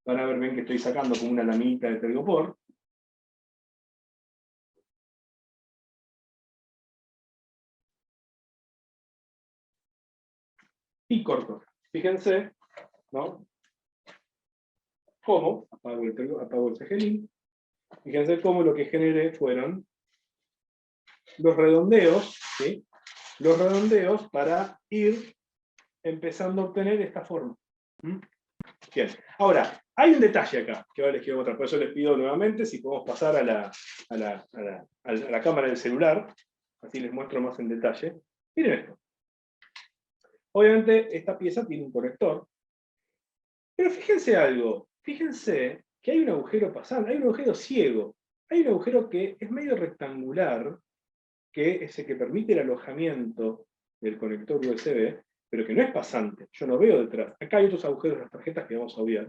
Van a ver, ven que estoy sacando como una laminita de telgopor. Y corto. Fíjense, ¿no? Cómo, apago el cejelín. Fíjense cómo lo que generé fueron los redondeos, ¿sí? Los redondeos para ir empezando a obtener esta forma. Bien. Ahora, hay un detalle acá, que ahora les quiero mostrar, por eso les pido nuevamente si podemos pasar a la cámara del celular, así les muestro más en detalle. Miren esto. Obviamente esta pieza tiene un conector, pero fíjense algo, fíjense que hay un agujero pasante, hay un agujero ciego, hay un agujero que es medio rectangular, que es el que permite el alojamiento del conector USB, pero que no es pasante, yo no veo detrás. Acá hay otros agujeros en las tarjetas que vamos a obviar.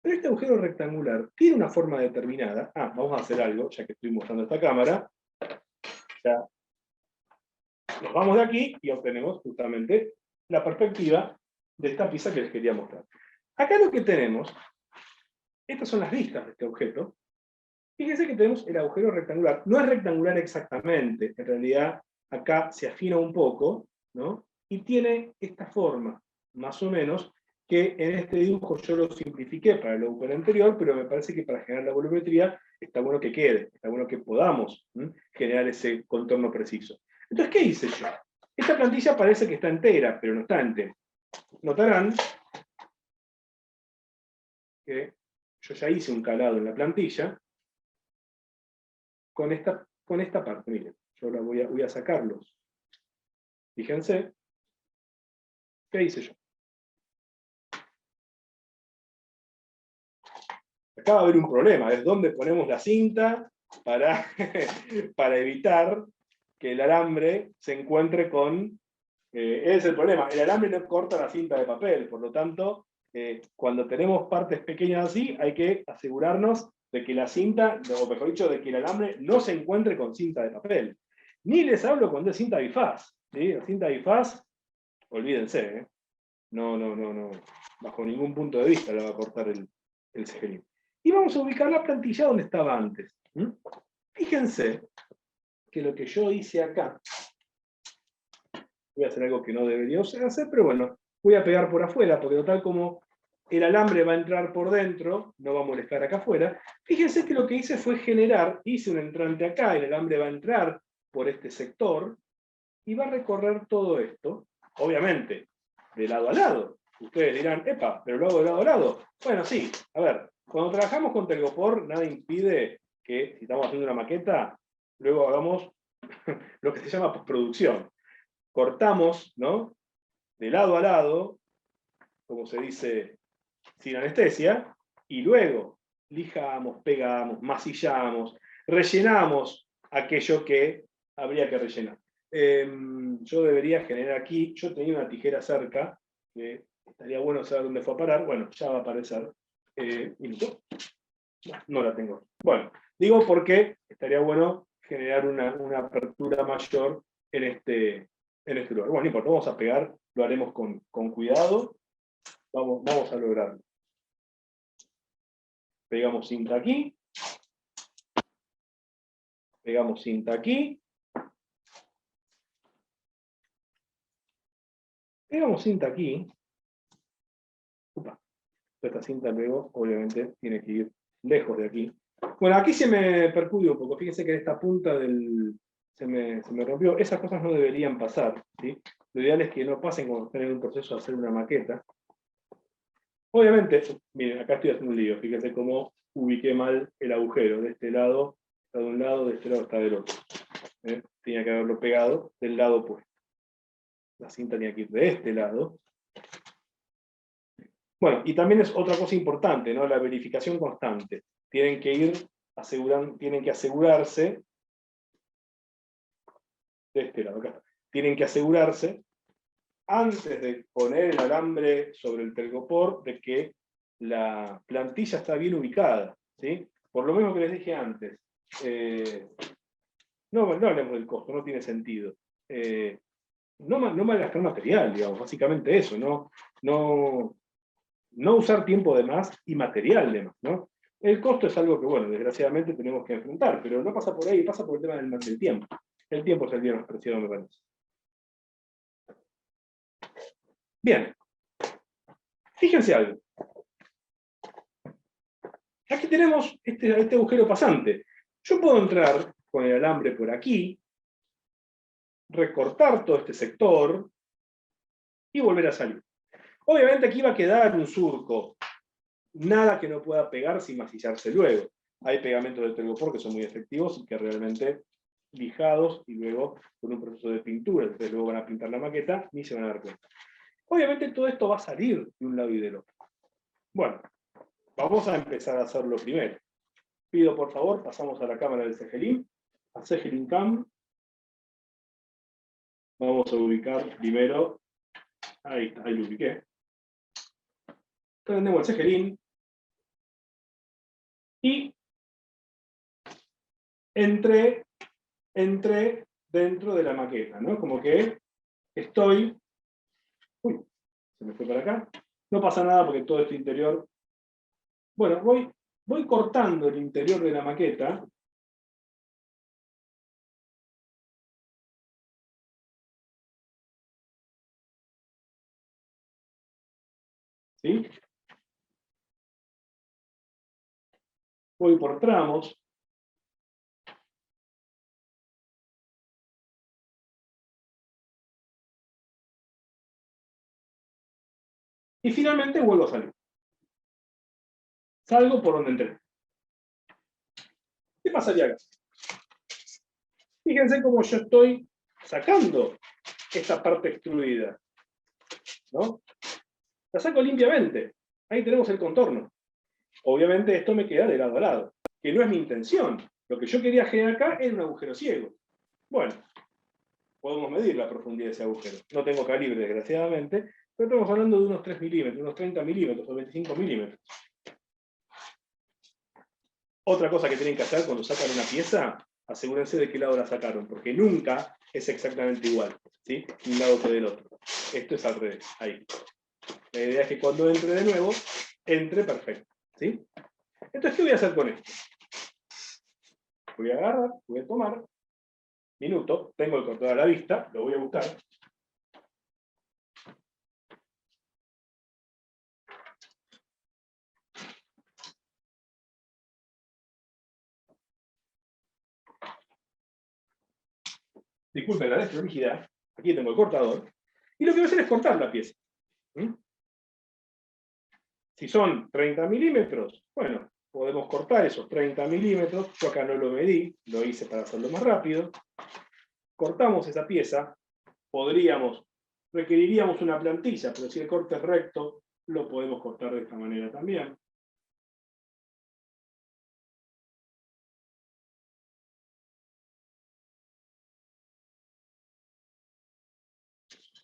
Pero este agujero rectangular tiene una forma determinada. Vamos a hacer algo, ya que estoy mostrando esta cámara. Ya Nos vamos de aquí y obtenemos justamente la perspectiva de esta pieza que les quería mostrar. Acá lo que tenemos, estas son las vistas de este objeto. Fíjense que tenemos el agujero rectangular. No es rectangular exactamente, en realidad acá se afina un poco, ¿no? Y tiene esta forma, más o menos, que en este dibujo yo lo simplifiqué para el agujero anterior, pero me parece que para generar la volumetría está bueno que quede, está bueno que podamos generar ese contorno preciso. Entonces, ¿qué hice yo? Esta plantilla parece que está entera, pero no está entera. Notarán que yo ya hice un calado en la plantilla con esta parte. Miren, yo la voy a sacarlos. Fíjense, ¿qué hice yo? Acá va a haber un problema, es dónde ponemos la cinta para, para evitar que el alambre se encuentre con... ese es el problema, el alambre no corta la cinta de papel, por lo tanto, cuando tenemos partes pequeñas así, hay que asegurarnos de que la cinta, o mejor dicho, de que el alambre no se encuentre con cinta de papel. Ni les hablo cuando es cinta bifaz, ¿sí? La cinta bifaz, olvídense, ¿eh? No, bajo ningún punto de vista la va a cortar el cegelín. Y vamos a ubicar la plantilla donde estaba antes. Fíjense que lo que yo hice acá, voy a hacer algo que no debería hacer, pero bueno, voy a pegar por afuera, porque total como el alambre va a entrar por dentro, no va a molestar acá afuera. Fíjense que lo que hice fue hice un entrante acá, el alambre va a entrar por este sector, y va a recorrer todo esto, obviamente, de lado a lado. Ustedes dirán, epa, pero lo hago de lado a lado. Bueno, sí, a ver, cuando trabajamos con telgopor, nada impide que, si estamos haciendo una maqueta, luego hagamos lo que se llama postproducción. Cortamos, ¿no? De lado a lado, como se dice, sin anestesia, y luego lijamos, pegamos, masillamos, rellenamos aquello que habría que rellenar. Yo debería generar aquí, yo tenía una tijera cerca, que estaría bueno saber dónde fue a parar, bueno, ya va a aparecer. ¿Minuto? No la tengo. Bueno, digo porque estaría bueno generar una apertura mayor en este lugar. Bueno, no importa, vamos a pegar, lo haremos con cuidado, vamos a lograrlo. Pegamos cinta aquí, pegamos cinta aquí, pegamos cinta aquí. Upa, esta cinta luego, obviamente, tiene que ir lejos de aquí. Bueno, aquí se me percudió un poco. Fíjense que esta punta se me rompió. Esas cosas no deberían pasar, ¿sí? Lo ideal es que no pasen cuando estén en un proceso de hacer una maqueta. Obviamente, miren, acá estoy haciendo un lío. Fíjense cómo ubiqué mal el agujero. De este lado está de un lado, de este lado está del otro. Tenía que haberlo pegado del lado opuesto. La cinta tenía que ir de este lado. Bueno, y también es otra cosa importante, ¿no? La verificación constante. Tienen que asegurarse de este lado, acá. Tienen que asegurarse, antes de poner el alambre sobre el telgopor, de que la plantilla está bien ubicada, ¿sí? Por lo mismo que les dije antes. No hablemos del costo, no tiene sentido. No malgastar material, digamos, básicamente eso, no usar tiempo de más y material de más, ¿no? El costo es algo que, bueno, desgraciadamente tenemos que enfrentar, pero no pasa por ahí, pasa por el tema del tiempo. El tiempo es el bien más preciado, me parece. Bien. Fíjense algo. Aquí tenemos este agujero pasante. Yo puedo entrar con el alambre por aquí, recortar todo este sector y volver a salir. Obviamente aquí va a quedar un surco. Nada que no pueda pegar sin masillarse luego. Hay pegamentos de telgopor que son muy efectivos y que realmente lijados y luego con un proceso de pintura, ustedes luego van a pintar la maqueta, ni se van a dar cuenta. Obviamente todo esto va a salir de un lado y del otro. Bueno, vamos a empezar a hacerlo primero. Pido por favor, pasamos a la cámara del cegelín, a cegelín cam. Vamos a ubicar primero, ahí está, ahí lo ubiqué. Prendemos el cegelín y entré dentro de la maqueta, ¿no? Como que estoy... Uy, se me fue para acá. No pasa nada porque todo este interior... Bueno, voy cortando el interior de la maqueta. ¿Sí? Voy por tramos. Y finalmente vuelvo a salir. Salgo por donde entré. ¿Qué pasaría acá? Fíjense cómo yo estoy sacando esta parte extruida, ¿no? La saco limpiamente. Ahí tenemos el contorno. Obviamente esto me queda de lado a lado, que no es mi intención. Lo que yo quería generar acá era un agujero ciego. Bueno, podemos medir la profundidad de ese agujero. No tengo calibre, desgraciadamente, pero estamos hablando de unos 3 milímetros, unos 30 milímetros o 25 milímetros. Otra cosa que tienen que hacer cuando sacan una pieza, asegúrense de qué lado la sacaron, porque nunca es exactamente igual, ¿sí? Un lado que del otro. Esto es al revés, ahí. La idea es que cuando entre de nuevo, entre perfecto, ¿sí? Entonces, ¿qué voy a hacer con esto? Voy a agarrar, voy a tomar, minuto, tengo el cortador a la vista, lo voy a buscar. Disculpen la desprolijidad, aquí tengo el cortador, y lo que voy a hacer es cortar la pieza. ¿Mm? Si son 30 milímetros, bueno, podemos cortar esos 30 milímetros, yo acá no lo medí, lo hice para hacerlo más rápido. Cortamos esa pieza, requeriríamos una plantilla, pero si el corte es recto, lo podemos cortar de esta manera también.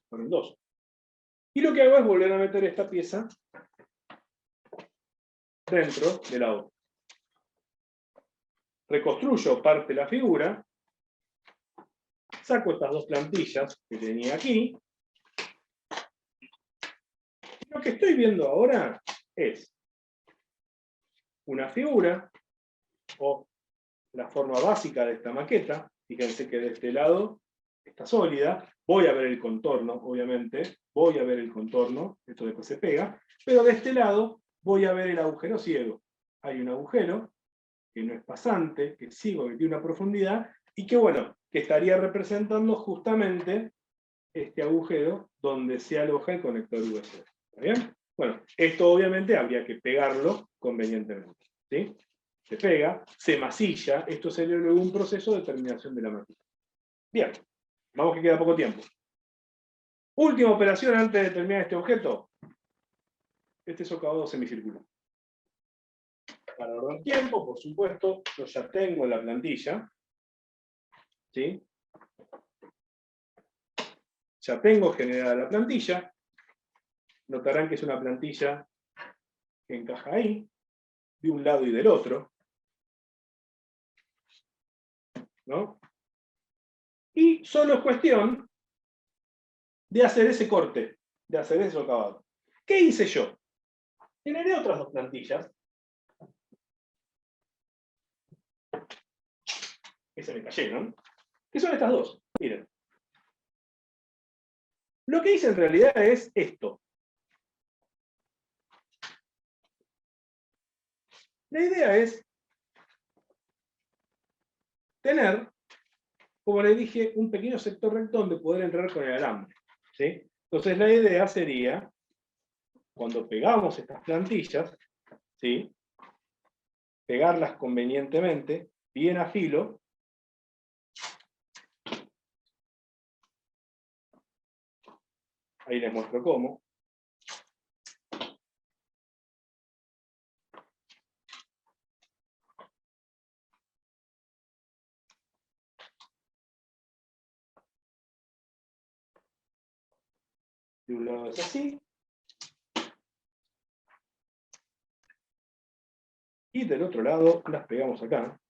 Fueron dos. Y lo que hago es volver a meter esta pieza dentro de la otra. Reconstruyo parte de la figura, saco estas dos plantillas que tenía aquí. Y lo que estoy viendo ahora es una figura, o la forma básica de esta maqueta. Fíjense que de este lado está sólida. Voy a ver el contorno, obviamente. Voy a ver el contorno, esto después se pega. Pero de este lado voy a ver el agujero ciego. Hay un agujero que no es pasante, que sigo, que tiene una profundidad, y que bueno, que estaría representando justamente este agujero donde se aloja el conector USB. ¿Está bien? Bueno, esto obviamente habría que pegarlo convenientemente. ¿Sí? Se pega, se masilla, esto sería luego un proceso de terminación de la máquina. Bien, vamos que queda poco tiempo. Última operación antes de terminar este objeto. Este socavado semicircular. Para ahorrar tiempo, por supuesto, yo ya tengo la plantilla. ¿Sí? Ya tengo generada la plantilla. Notarán que es una plantilla que encaja ahí, de un lado y del otro. ¿No? Y solo es cuestión de hacer ese corte, de hacer ese socavado. ¿Qué hice yo? Generé otras dos plantillas. Que se me cayeron. ¿Qué son estas dos? Miren. Lo que hice en realidad es esto. La idea es tener, como les dije, un pequeño sector recto donde poder entrar con el alambre. ¿Sí? Entonces la idea sería, cuando pegamos estas plantillas, ¿sí? Pegarlas convenientemente, bien a filo. Ahí les muestro cómo. De un lado es así. Y del otro lado las pegamos acá.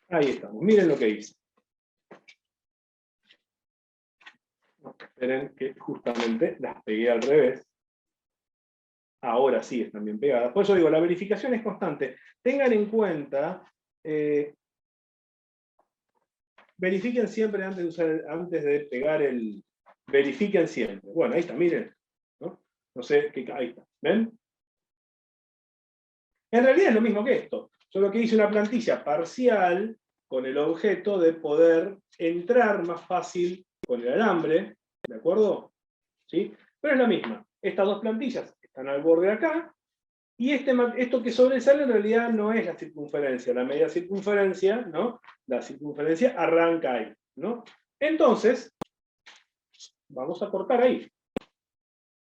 Ahí estamos, miren lo que hice. Esperen que justamente las pegué al revés. Ahora sí están bien pegadas. Por eso digo, la verificación es constante. Tengan en cuenta, verifiquen siempre antes de pegar el... Verifiquen siempre. Bueno, ahí está, miren. No sé, ahí está. ¿Ven? En realidad es lo mismo que esto. Solo que hice una plantilla parcial con el objeto de poder entrar más fácil con el alambre. ¿De acuerdo? ¿Sí? Pero es la misma. Estas dos plantillas están al borde acá. Y esto que sobresale en realidad no es la circunferencia. La media circunferencia, ¿no? La circunferencia arranca ahí, ¿no? Entonces, vamos a cortar ahí.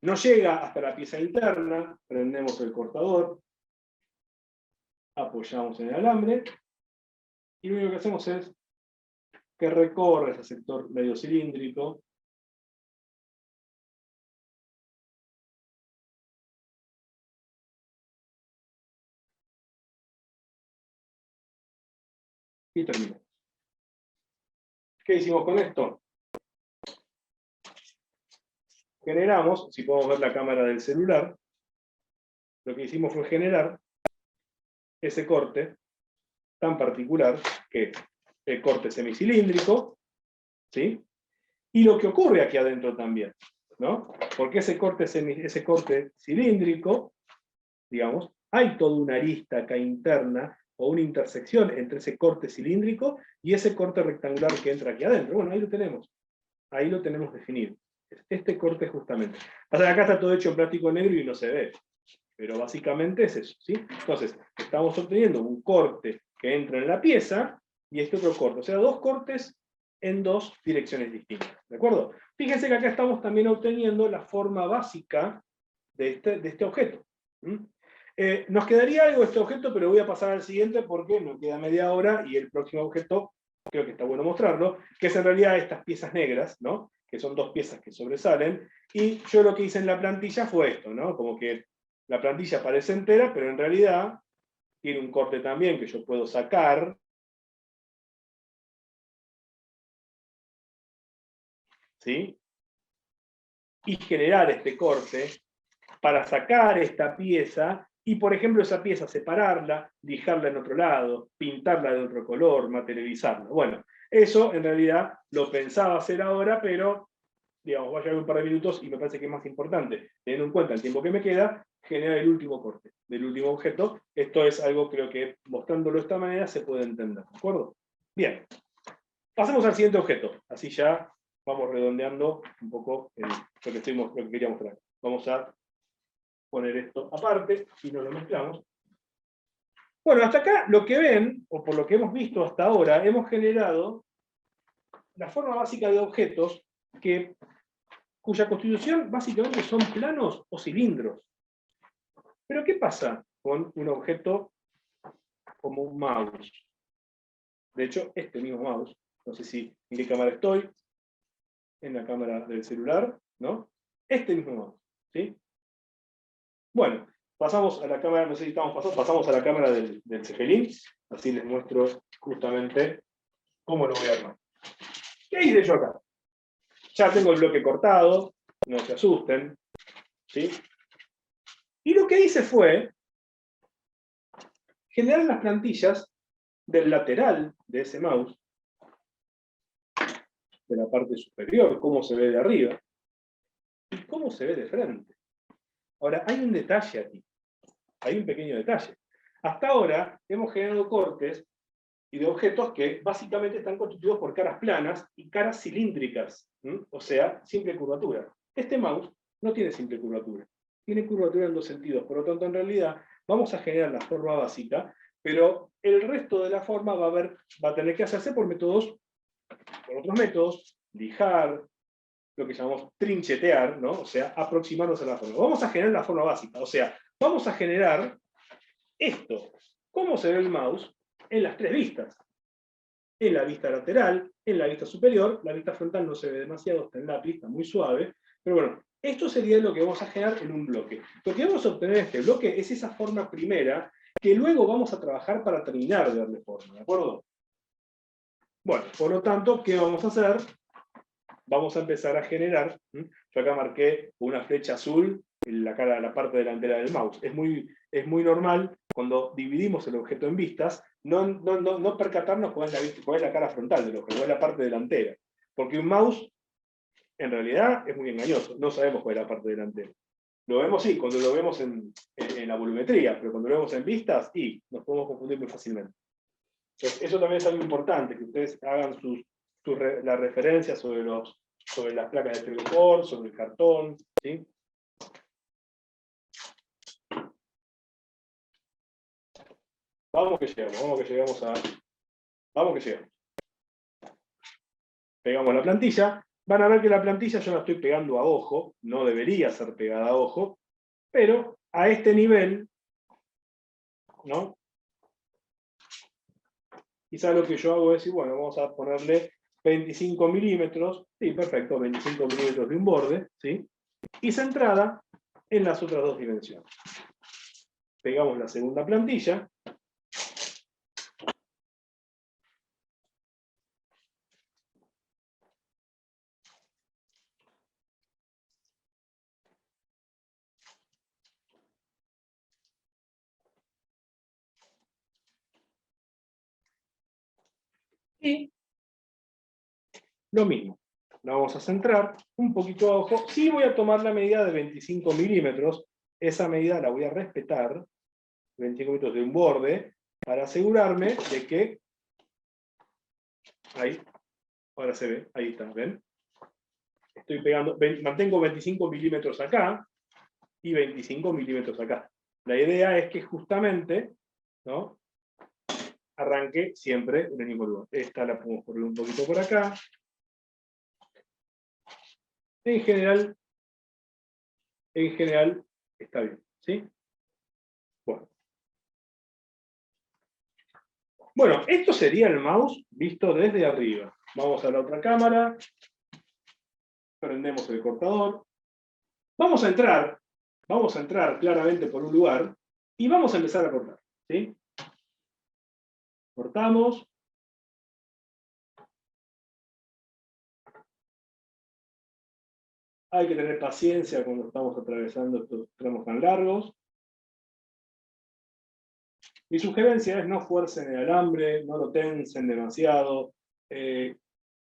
No llega hasta la pieza interna, prendemos el cortador, apoyamos en el alambre, y lo único que hacemos es que recorre ese sector medio cilíndrico. Y terminamos. ¿Qué hicimos con esto? Generamos, si podemos ver la cámara del celular, lo que hicimos fue generar ese corte tan particular, que es el corte semicilíndrico, ¿sí? Y lo que ocurre aquí adentro también, ¿no? Porque ese corte cilíndrico, digamos, hay toda una arista acá interna, o una intersección entre ese corte cilíndrico y ese corte rectangular que entra aquí adentro. Bueno, ahí lo tenemos definido. Este corte justamente. O sea, acá está todo hecho en plástico negro y no se ve, pero básicamente es eso, ¿sí? Entonces, estamos obteniendo un corte que entra en la pieza y este otro corte, o sea, dos cortes en dos direcciones distintas, ¿de acuerdo? Fíjense que acá estamos también obteniendo la forma básica de este objeto. Nos quedaría algo de este objeto, pero voy a pasar al siguiente porque nos queda media hora y el próximo objeto, creo que está bueno mostrarlo, que es en realidad estas piezas negras, ¿no? Que son dos piezas que sobresalen, y yo lo que hice en la plantilla fue esto, ¿no? Como que la plantilla parece entera, pero en realidad tiene un corte también que yo puedo sacar. ¿Sí? Y generar este corte para sacar esta pieza y, por ejemplo, esa pieza separarla, lijarla en otro lado, pintarla de otro color, materializarla. Bueno, eso en realidad lo pensaba hacer ahora, pero digamos, voy a llevar un par de minutos y me parece que es más importante, teniendo en cuenta el tiempo que me queda, generar el último corte del último objeto. Esto es algo, creo que mostrándolo de esta manera se puede entender, ¿de acuerdo? Bien, pasemos al siguiente objeto, así ya vamos redondeando un poco lo que quería mostrar. Vamos a poner esto aparte y no lo mezclamos. Bueno, hasta acá lo que ven, o por lo que hemos visto hasta ahora, hemos generado la forma básica de objetos cuya constitución básicamente son planos o cilindros. Pero ¿qué pasa con un objeto como un mouse? De hecho, este mismo mouse, no sé en qué cámara estoy, en la cámara del celular, ¿no? Este mismo mouse, ¿sí? Bueno, pasamos a la cámara, no sé si estamos pasando, pasamos a la cámara del Zeppelin, así les muestro justamente cómo lo voy a armar. ¿Qué hice yo acá? Ya tengo el bloque cortado, no se asusten, ¿sí? Y lo que hice fue generar las plantillas del lateral de ese mouse, de la parte superior, cómo se ve de arriba, y cómo se ve de frente. Ahora, hay un detalle aquí, hay un pequeño detalle. Hasta ahora hemos generado cortes y de objetos que básicamente están constituidos por caras planas y caras cilíndricas, o sea, simple curvatura. Este mouse no tiene simple curvatura, tiene curvatura en dos sentidos, por lo tanto, en realidad, vamos a generar la forma básica, pero el resto de la forma va a tener que hacerse por otros métodos, lijar, lo que llamamos trinchetear, ¿no? O sea, aproximarnos a la forma. Vamos a generar la forma básica, o sea, vamos a generar esto. ¿Cómo se ve el mouse? En las tres vistas. En la vista lateral, en la vista superior, la vista frontal no se ve demasiado, está en lápiz, está muy suave, pero bueno, esto sería lo que vamos a generar en un bloque. Lo que vamos a obtener en este bloque es esa forma primera, que luego vamos a trabajar para terminar de darle forma, ¿de acuerdo? Bueno, por lo tanto, ¿qué vamos a hacer? Vamos a empezar a generar, yo acá marqué una flecha azul en la parte delantera del mouse. Es muy normal cuando dividimos el objeto en vistas, no percatarnos cuál es la cara frontal del objeto, cuál es la parte delantera. Porque un mouse, en realidad, es muy engañoso, no sabemos cuál es la parte delantera. Lo vemos, sí, cuando lo vemos en la volumetría, pero cuando lo vemos en vistas, nos podemos confundir muy fácilmente. Entonces, eso también es algo importante, que ustedes hagan la referencia sobre las placas de telgopor, sobre el cartón, ¿sí? Vamos que llegamos. Pegamos la plantilla. Van a ver que la plantilla yo la estoy pegando a ojo, no debería ser pegada a ojo, pero a este nivel, ¿no? Quizá lo que yo hago es decir, bueno, vamos a ponerle 25 milímetros, sí, perfecto, 25 milímetros de un borde, ¿sí? Y centrada en las otras dos dimensiones. Pegamos la segunda plantilla. Y lo mismo. La vamos a centrar un poquito abajo. Sí voy a tomar la medida de 25 milímetros. Esa medida la voy a respetar. 25 milímetros de un borde. Para asegurarme de que... Ahí. Ahora se ve. Ahí está. ¿Ven? Estoy pegando... Mantengo 25 milímetros acá. Y 25 milímetros acá. La idea es que justamente, ¿no?, arranque siempre en el mismo lugar. Esta la podemos poner un poquito por acá. En general está bien, ¿sí? Bueno, esto sería el mouse visto desde arriba. Vamos a la otra cámara. Prendemos el cortador. Vamos a entrar claramente por un lugar y vamos a empezar a cortar, ¿sí? Cortamos. Hay que tener paciencia cuando estamos atravesando estos tramos tan largos. Mi sugerencia es no fuercen el alambre, no lo tensen demasiado.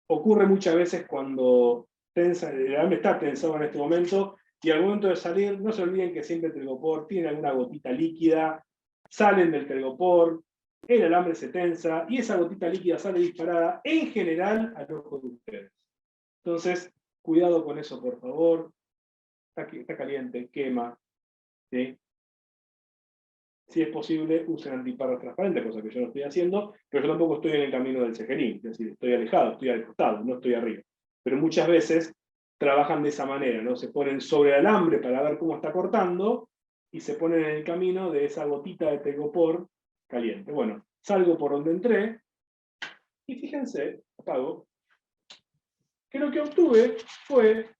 Ocurre muchas veces cuando el alambre está tensado en este momento y al momento de salir, no se olviden que siempre el telgopor tiene alguna gotita líquida, salen del telgopor, el alambre se tensa y esa gotita líquida sale disparada en general al ojo de ustedes. Entonces, cuidado con eso, por favor. Está caliente, quema, ¿sí? Si es posible, usen antiparras transparentes, cosa que yo no estoy haciendo, pero yo tampoco estoy en el camino del cejerín, es decir, estoy alejado, estoy al costado, no estoy arriba. Pero muchas veces trabajan de esa manera, ¿no? Se ponen sobre el alambre para ver cómo está cortando y se ponen en el camino de esa gotita de telgopor caliente. Bueno, salgo por donde entré y fíjense, apago, que lo que obtuve fue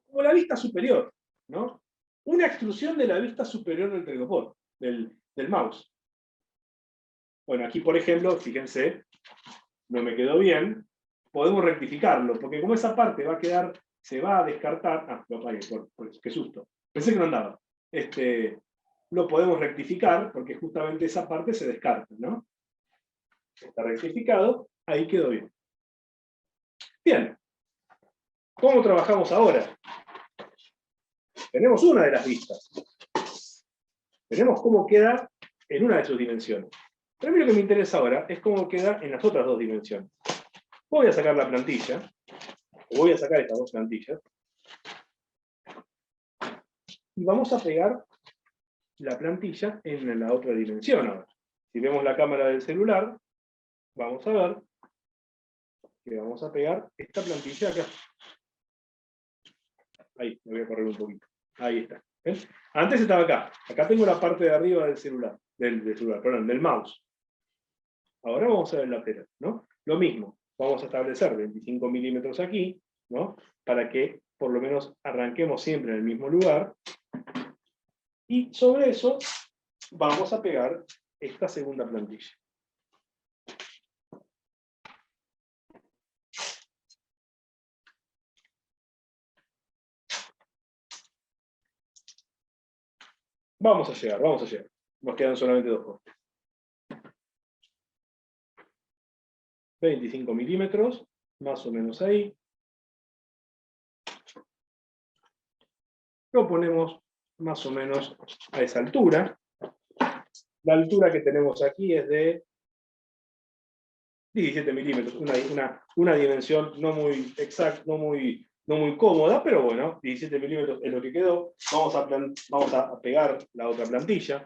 como la vista superior, ¿no? Una extrusión de la vista superior del telgopor, del mouse. Bueno, aquí por ejemplo, fíjense, no me quedó bien, podemos rectificarlo, porque como esa parte va a quedar, se va a descartar, lo apagué, qué susto, pensé que no andaba. Lo podemos rectificar, porque justamente esa parte se descarta, ¿no? Está rectificado, ahí quedó bien. Bien, ¿cómo trabajamos ahora? Tenemos una de las vistas. Tenemos cómo queda en una de sus dimensiones. Pero a mí lo que me interesa ahora es cómo queda en las otras dos dimensiones. Voy a sacar la plantilla, voy a sacar estas dos plantillas, y vamos a pegar la plantilla en la otra dimensión ahora. Si vemos la cámara del celular, vamos a ver que vamos a pegar esta plantilla acá. Ahí, me voy a correr un poquito. Ahí está. ¿Ven? Antes estaba acá. Acá tengo la parte de arriba del celular, del mouse. Ahora vamos a ver el lateral, ¿no? Lo mismo, vamos a establecer 25 milímetros aquí, ¿no? Para que por lo menos arranquemos siempre en el mismo lugar. Y sobre eso vamos a pegar esta segunda plantilla. Vamos a llegar. Nos quedan solamente 2 cortes. 25 milímetros, más o menos ahí. Lo ponemos más o menos a esa altura. La altura que tenemos aquí es de 17 milímetros, una dimensión no muy exacta, no muy cómoda, pero bueno, 17 milímetros es lo que quedó. Vamos a pegar la otra plantilla.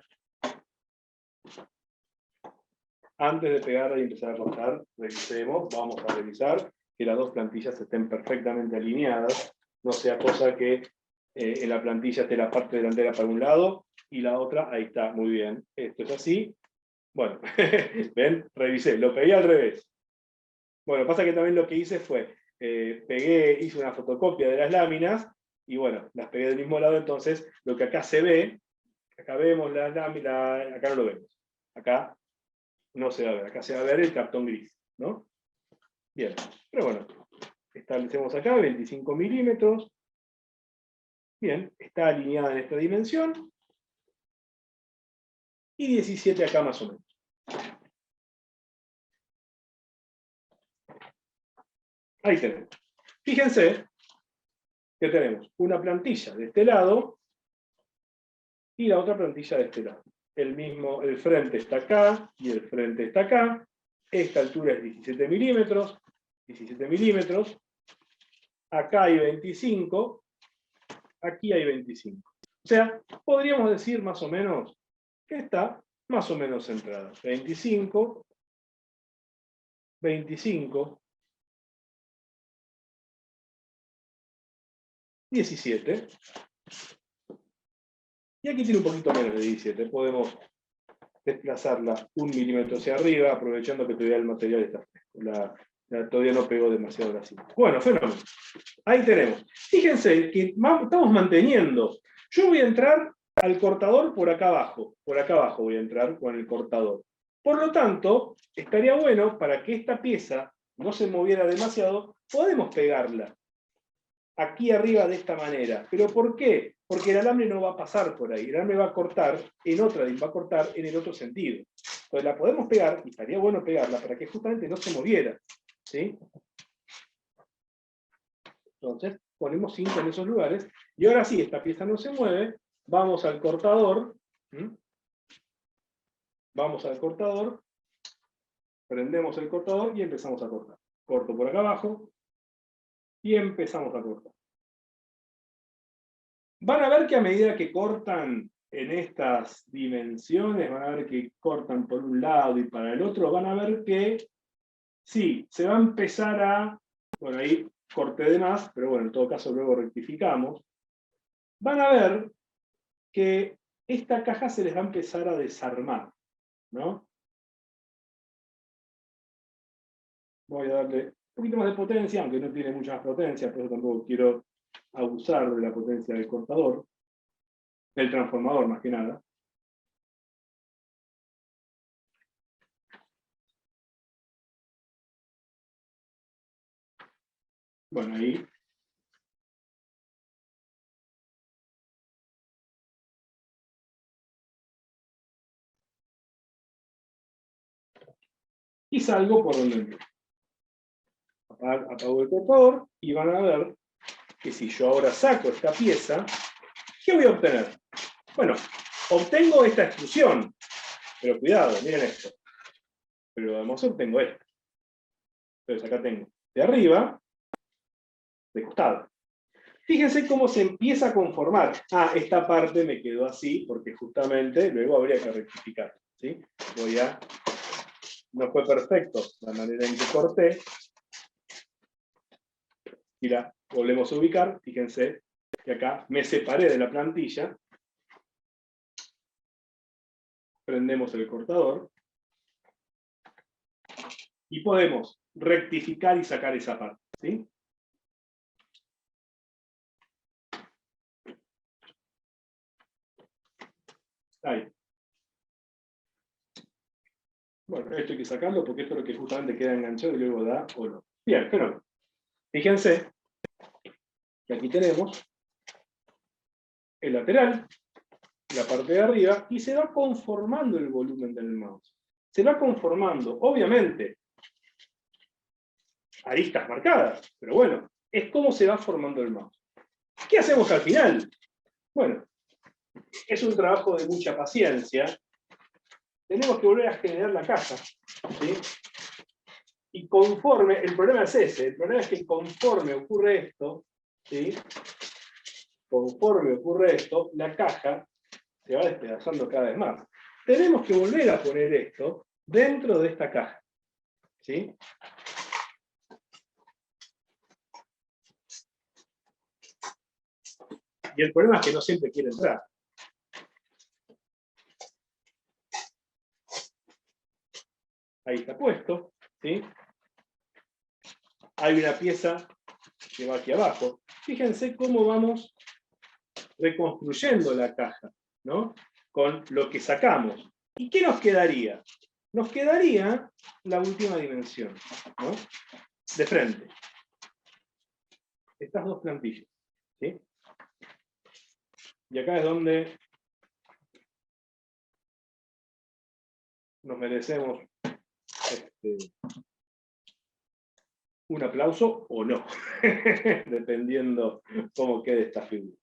Antes de pegarla y empezar a cortar, vamos a revisar que las dos plantillas estén perfectamente alineadas, no sea cosa que en la plantilla esté la parte delantera para un lado y la otra, ahí está, muy bien. Esto es así. Bueno, ven, revisé, lo pegué al revés. Bueno, pasa que también lo que hice fue, hice una fotocopia de las láminas, y bueno, las pegué del mismo lado, entonces lo que acá se ve, acá vemos la lámina, acá no lo vemos. Acá no se va a ver, acá se va a ver el cartón gris, ¿no? Bien, pero bueno, establecemos acá 25 milímetros. Bien, está alineada en esta dimensión. Y 17 acá más o menos. Ahí tenemos. Fíjense que tenemos una plantilla de este lado y la otra plantilla de este lado. El frente está acá y el frente está acá. Esta altura es 17 milímetros. 17 milímetros. Acá hay 25. Aquí hay 25. O sea, podríamos decir más o menos que está más o menos centrada. 25, 25, 17. Y aquí tiene un poquito menos de 17. Podemos desplazarla 1 milímetro hacia arriba, aprovechando que todavía el material está fresco. Todavía no pegó demasiado la cinta. Bueno, fenómeno. Ahí tenemos. Fíjense que estamos manteniendo. Yo voy a entrar al cortador por acá abajo. Por acá abajo voy a entrar con el cortador. Por lo tanto, estaría bueno, para que esta pieza no se moviera demasiado, podemos pegarla aquí arriba de esta manera. ¿Pero por qué? Porque el alambre no va a pasar por ahí. El alambre va a cortar en el otro sentido. Entonces la podemos pegar, y estaría bueno pegarla para que justamente no se moviera. ¿Sí? Entonces ponemos 5 en esos lugares. Y ahora sí, esta pieza no se mueve. Vamos al cortador. Vamos al cortador. Prendemos el cortador y empezamos a cortar. Corto por acá abajo. Y empezamos a cortar. Van a ver que a medida que cortan en estas dimensiones, van a ver que cortan por un lado y para el otro, van a ver que sí, se va a empezar a, bueno, ahí corté de más, pero bueno, en todo caso luego rectificamos. Van a ver que esta caja se les va a empezar a desarmar, ¿no? Voy a darle un poquito más de potencia, aunque no tiene mucha más potencia, por eso tampoco quiero abusar de la potencia del cortador, del transformador más que nada. Bueno, ahí. Y salgo por donde entré. Apago el cortador y van a ver que si yo ahora saco esta pieza, ¿qué voy a obtener? Bueno, obtengo esta extrusión, pero cuidado, miren esto. Pero además obtengo esto. Entonces acá tengo de arriba, de costado. Fíjense cómo se empieza a conformar. Ah, esta parte me quedó así, porque justamente luego habría que rectificar. ¿Sí? No fue perfecto la manera en que corté. Y la volvemos a ubicar. Fíjense que acá me separé de la plantilla. Prendemos el cortador. Y podemos rectificar y sacar esa parte. ¿Sí? Ahí. Bueno, esto hay que sacarlo porque esto es lo que justamente queda enganchado y luego da olor. Bien, pero fíjense que aquí tenemos el lateral, la parte de arriba, y se va conformando el volumen del mouse. Se va conformando, obviamente, aristas marcadas, pero bueno, es como se va formando el mouse. ¿Qué hacemos al final? Bueno, es un trabajo de mucha paciencia. Tenemos que volver a generar la caja, ¿sí? Y conforme, el problema es ese, el problema es que conforme ocurre esto, ¿sí? Conforme ocurre esto, la caja se va despedazando cada vez más. Tenemos que volver a poner esto dentro de esta caja, ¿sí? Y el problema es que no siempre quiere entrar. Ahí está puesto, ¿sí? Hay una pieza que va aquí abajo. Fíjense cómo vamos reconstruyendo la caja, ¿no? Con lo que sacamos. ¿Y qué nos quedaría? Nos quedaría la última dimensión, ¿no? De frente. Estas dos plantillas, ¿sí? Y acá es donde nos merecemos un aplauso o no, dependiendo cómo quede esta figura.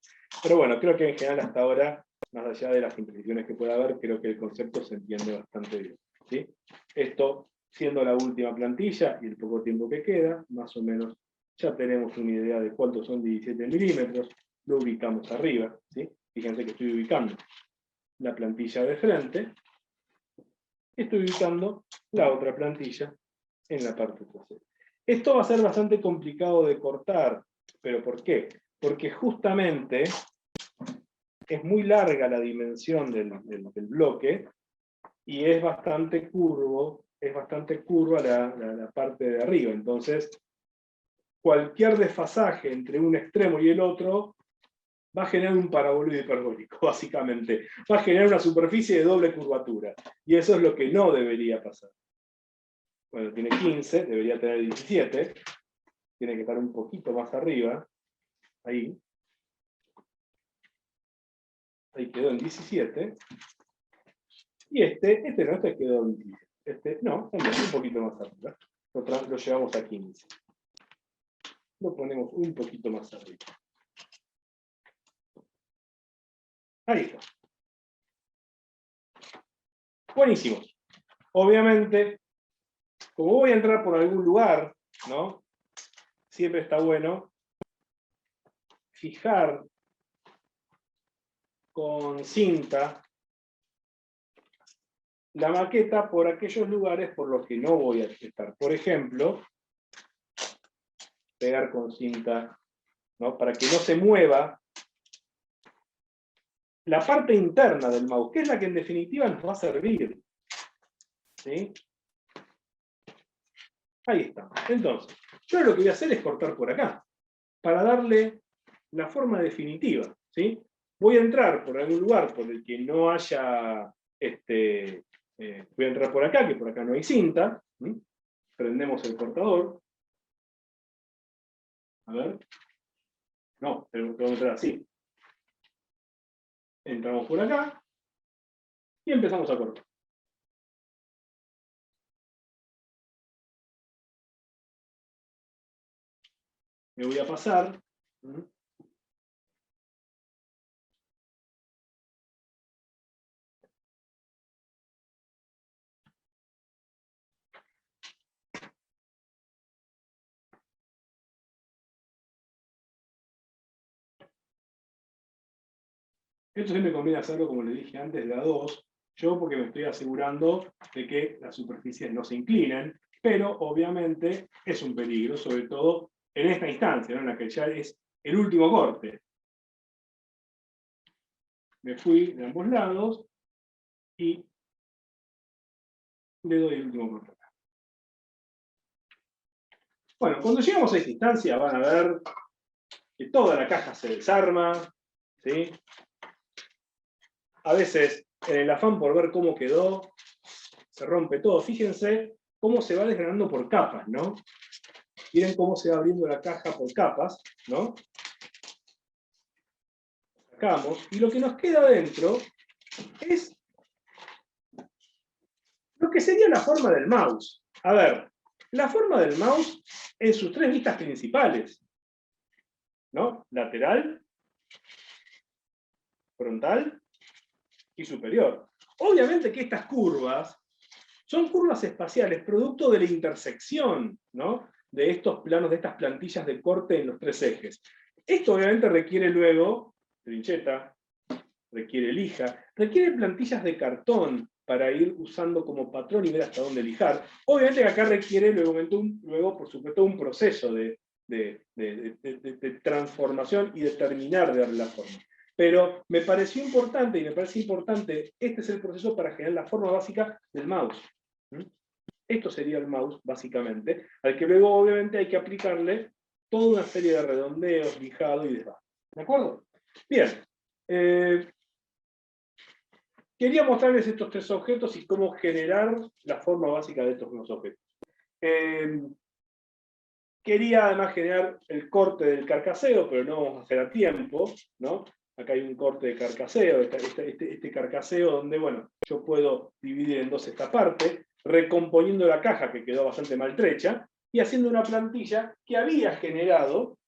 Pero bueno, creo que en general hasta ahora, más allá de las imprecisiones que pueda haber, creo que el concepto se entiende bastante bien, ¿sí? Esto, siendo la última plantilla y el poco tiempo que queda, más o menos ya tenemos una idea de cuántos son 17 milímetros, lo ubicamos arriba, ¿sí? Fíjense que estoy ubicando la plantilla de frente, estoy ubicando la otra plantilla en la parte trasera. Esto va a ser bastante complicado de cortar, ¿pero por qué? Porque justamente es muy larga la dimensión del bloque y es bastante curva la parte de arriba. Entonces, cualquier desfasaje entre un extremo y el otro va a generar un paraboloide hiperbólico, básicamente. Va a generar una superficie de doble curvatura. Y eso es lo que no debería pasar. Bueno, tiene 15, debería tener 17. Tiene que estar un poquito más arriba. Ahí. Ahí quedó en 17. Y este quedó en 17. No, también un poquito más arriba. Lo llevamos a 15. Lo ponemos un poquito más arriba. Ahí está. Buenísimo. Obviamente, como voy a entrar por algún lugar, ¿no? Siempre está bueno fijar con cinta la maqueta por aquellos lugares por los que no voy a estar. Por ejemplo, pegar con cinta, ¿no? Para que no se mueva la parte interna del mouse, que es la que en definitiva nos va a servir, ¿sí? Ahí está. Entonces, yo lo que voy a hacer es cortar por acá, para darle la forma definitiva, ¿sí? Voy a entrar por algún lugar por el que no haya, voy a entrar por acá, que por acá no hay cinta, ¿sí? Prendemos el cortador. A ver. No, tengo que entrar así. Entramos por acá y empezamos a cortar. Me voy a pasar. Esto siempre conviene hacerlo, como les dije antes, de a dos. Yo porque me estoy asegurando de que las superficies no se inclinen, pero obviamente es un peligro, sobre todo en esta instancia, ¿no? En la que ya es el último corte. Me fui de ambos lados y le doy el último corte. Bueno, cuando llegamos a esta instancia van a ver que toda la caja se desarma, ¿sí? A veces, en el afán por ver cómo quedó, se rompe todo. Fíjense cómo se va desgranando por capas, ¿no? Miren cómo se va abriendo la caja por capas, ¿no? Sacamos, y lo que nos queda adentro es lo que sería la forma del mouse. A ver, la forma del mouse en sus tres vistas principales, ¿no? Lateral, frontal y superior. Obviamente que estas curvas son curvas espaciales, producto de la intersección, ¿no? De estos planos, de estas plantillas de corte en los tres ejes. Esto obviamente requiere luego trincheta, requiere lija, requiere plantillas de cartón para ir usando como patrón y ver hasta dónde lijar. Obviamente que acá requiere luego por supuesto, un proceso de transformación y de terminar de darle la forma. Pero me pareció importante, y me parece importante, este es el proceso para generar la forma básica del mouse. Esto sería el mouse, básicamente, al que luego obviamente hay que aplicarle toda una serie de redondeos, lijado y demás. ¿De acuerdo? Bien. Quería mostrarles estos tres objetos y cómo generar la forma básica de estos dos objetos. Quería además generar el corte del carcaseo, pero no vamos a hacer a tiempo, ¿no? Acá hay un corte de carcaseo, este carcaseo donde, bueno, yo puedo dividir en dos esta parte, recomponiendo la caja que quedó bastante maltrecha, y haciendo una plantilla que había generado,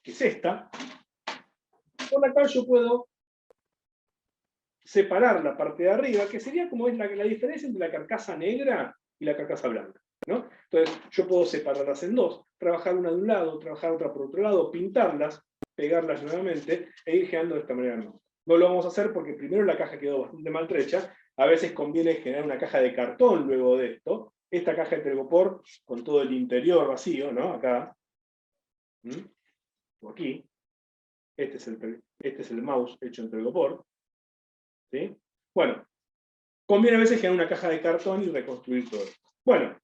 que es esta, por la cual yo puedo separar la parte de arriba, que sería como es la diferencia entre la carcasa negra y la carcasa blanca, ¿no? Entonces, yo puedo separarlas en dos, trabajar una de un lado, trabajar otra por otro lado, pintarlas, pegarlas nuevamente, e ir generando de esta manera. No lo vamos a hacer porque primero la caja quedó bastante maltrecha, a veces conviene generar una caja de cartón luego de esto, esta caja de telgopor con todo el interior vacío, ¿no? Acá, o aquí, este es el mouse hecho en telgopor, ¿sí? Bueno, conviene a veces generar una caja de cartón y reconstruir todo esto. Bueno,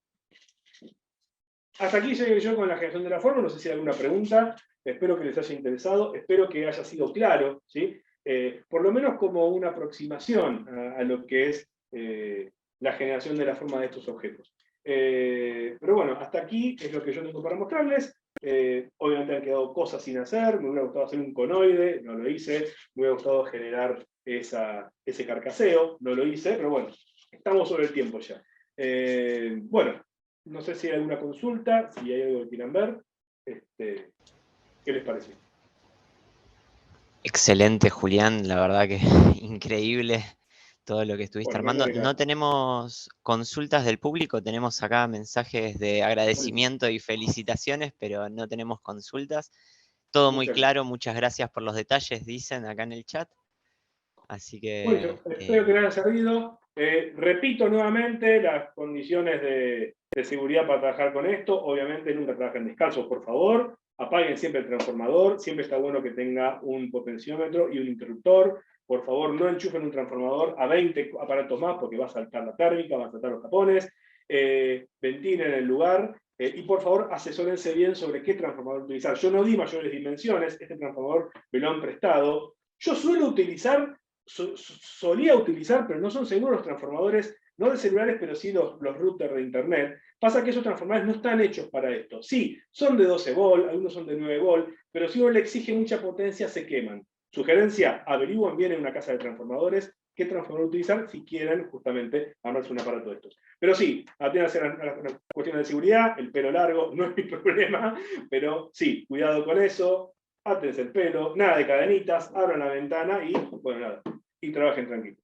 hasta aquí llegué yo con la generación de la forma, no sé si hay alguna pregunta, espero que les haya interesado, espero que haya sido claro, ¿sí? Por lo menos como una aproximación a lo que es la generación de la forma de estos objetos. Pero bueno, hasta aquí es lo que yo tengo para mostrarles. Obviamente han quedado cosas sin hacer, me hubiera gustado hacer un conoide, no lo hice, me hubiera gustado generar ese carcaseo, no lo hice, pero bueno, estamos sobre el tiempo ya. Bueno, no sé si hay alguna consulta, si hay algo que quieran ver. ¿Qué les pareció? Excelente, Julián, la verdad que increíble todo lo que estuviste armando. No tenemos consultas del público, tenemos acá mensajes de agradecimiento y felicitaciones, pero no tenemos consultas. Todo muy claro, muchas gracias por los detalles, dicen acá en el chat. Así que... Bueno, espero que les haya servido. Repito nuevamente las condiciones de seguridad para trabajar con esto. Obviamente nunca trabajen descalzos, por favor. Apaguen siempre el transformador. Siempre está bueno que tenga un potenciómetro y un interruptor. Por favor, no enchufen un transformador a 20 aparatos más porque va a saltar la térmica, va a saltar los tapones. Ventilen el lugar. Y por favor, asesórense bien sobre qué transformador utilizar. Yo no di mayores dimensiones. Este transformador me lo han prestado. Yo solía utilizar, pero no son seguros los transformadores, no de celulares, pero sí los routers de internet. Pasa que esos transformadores no están hechos para esto. Sí, son de 12 volt, algunos son de 9 volt, pero si uno le exige mucha potencia, se queman. Sugerencia, averigüen bien en una casa de transformadores qué transformador utilizar si quieren justamente armarse un aparato de estos. Pero sí, aténganse a las cuestiones de seguridad, el pelo largo no es mi problema, pero sí, cuidado con eso, átense el pelo, nada de cadenitas, abran la ventana y, bueno, nada, y trabajen tranquilos.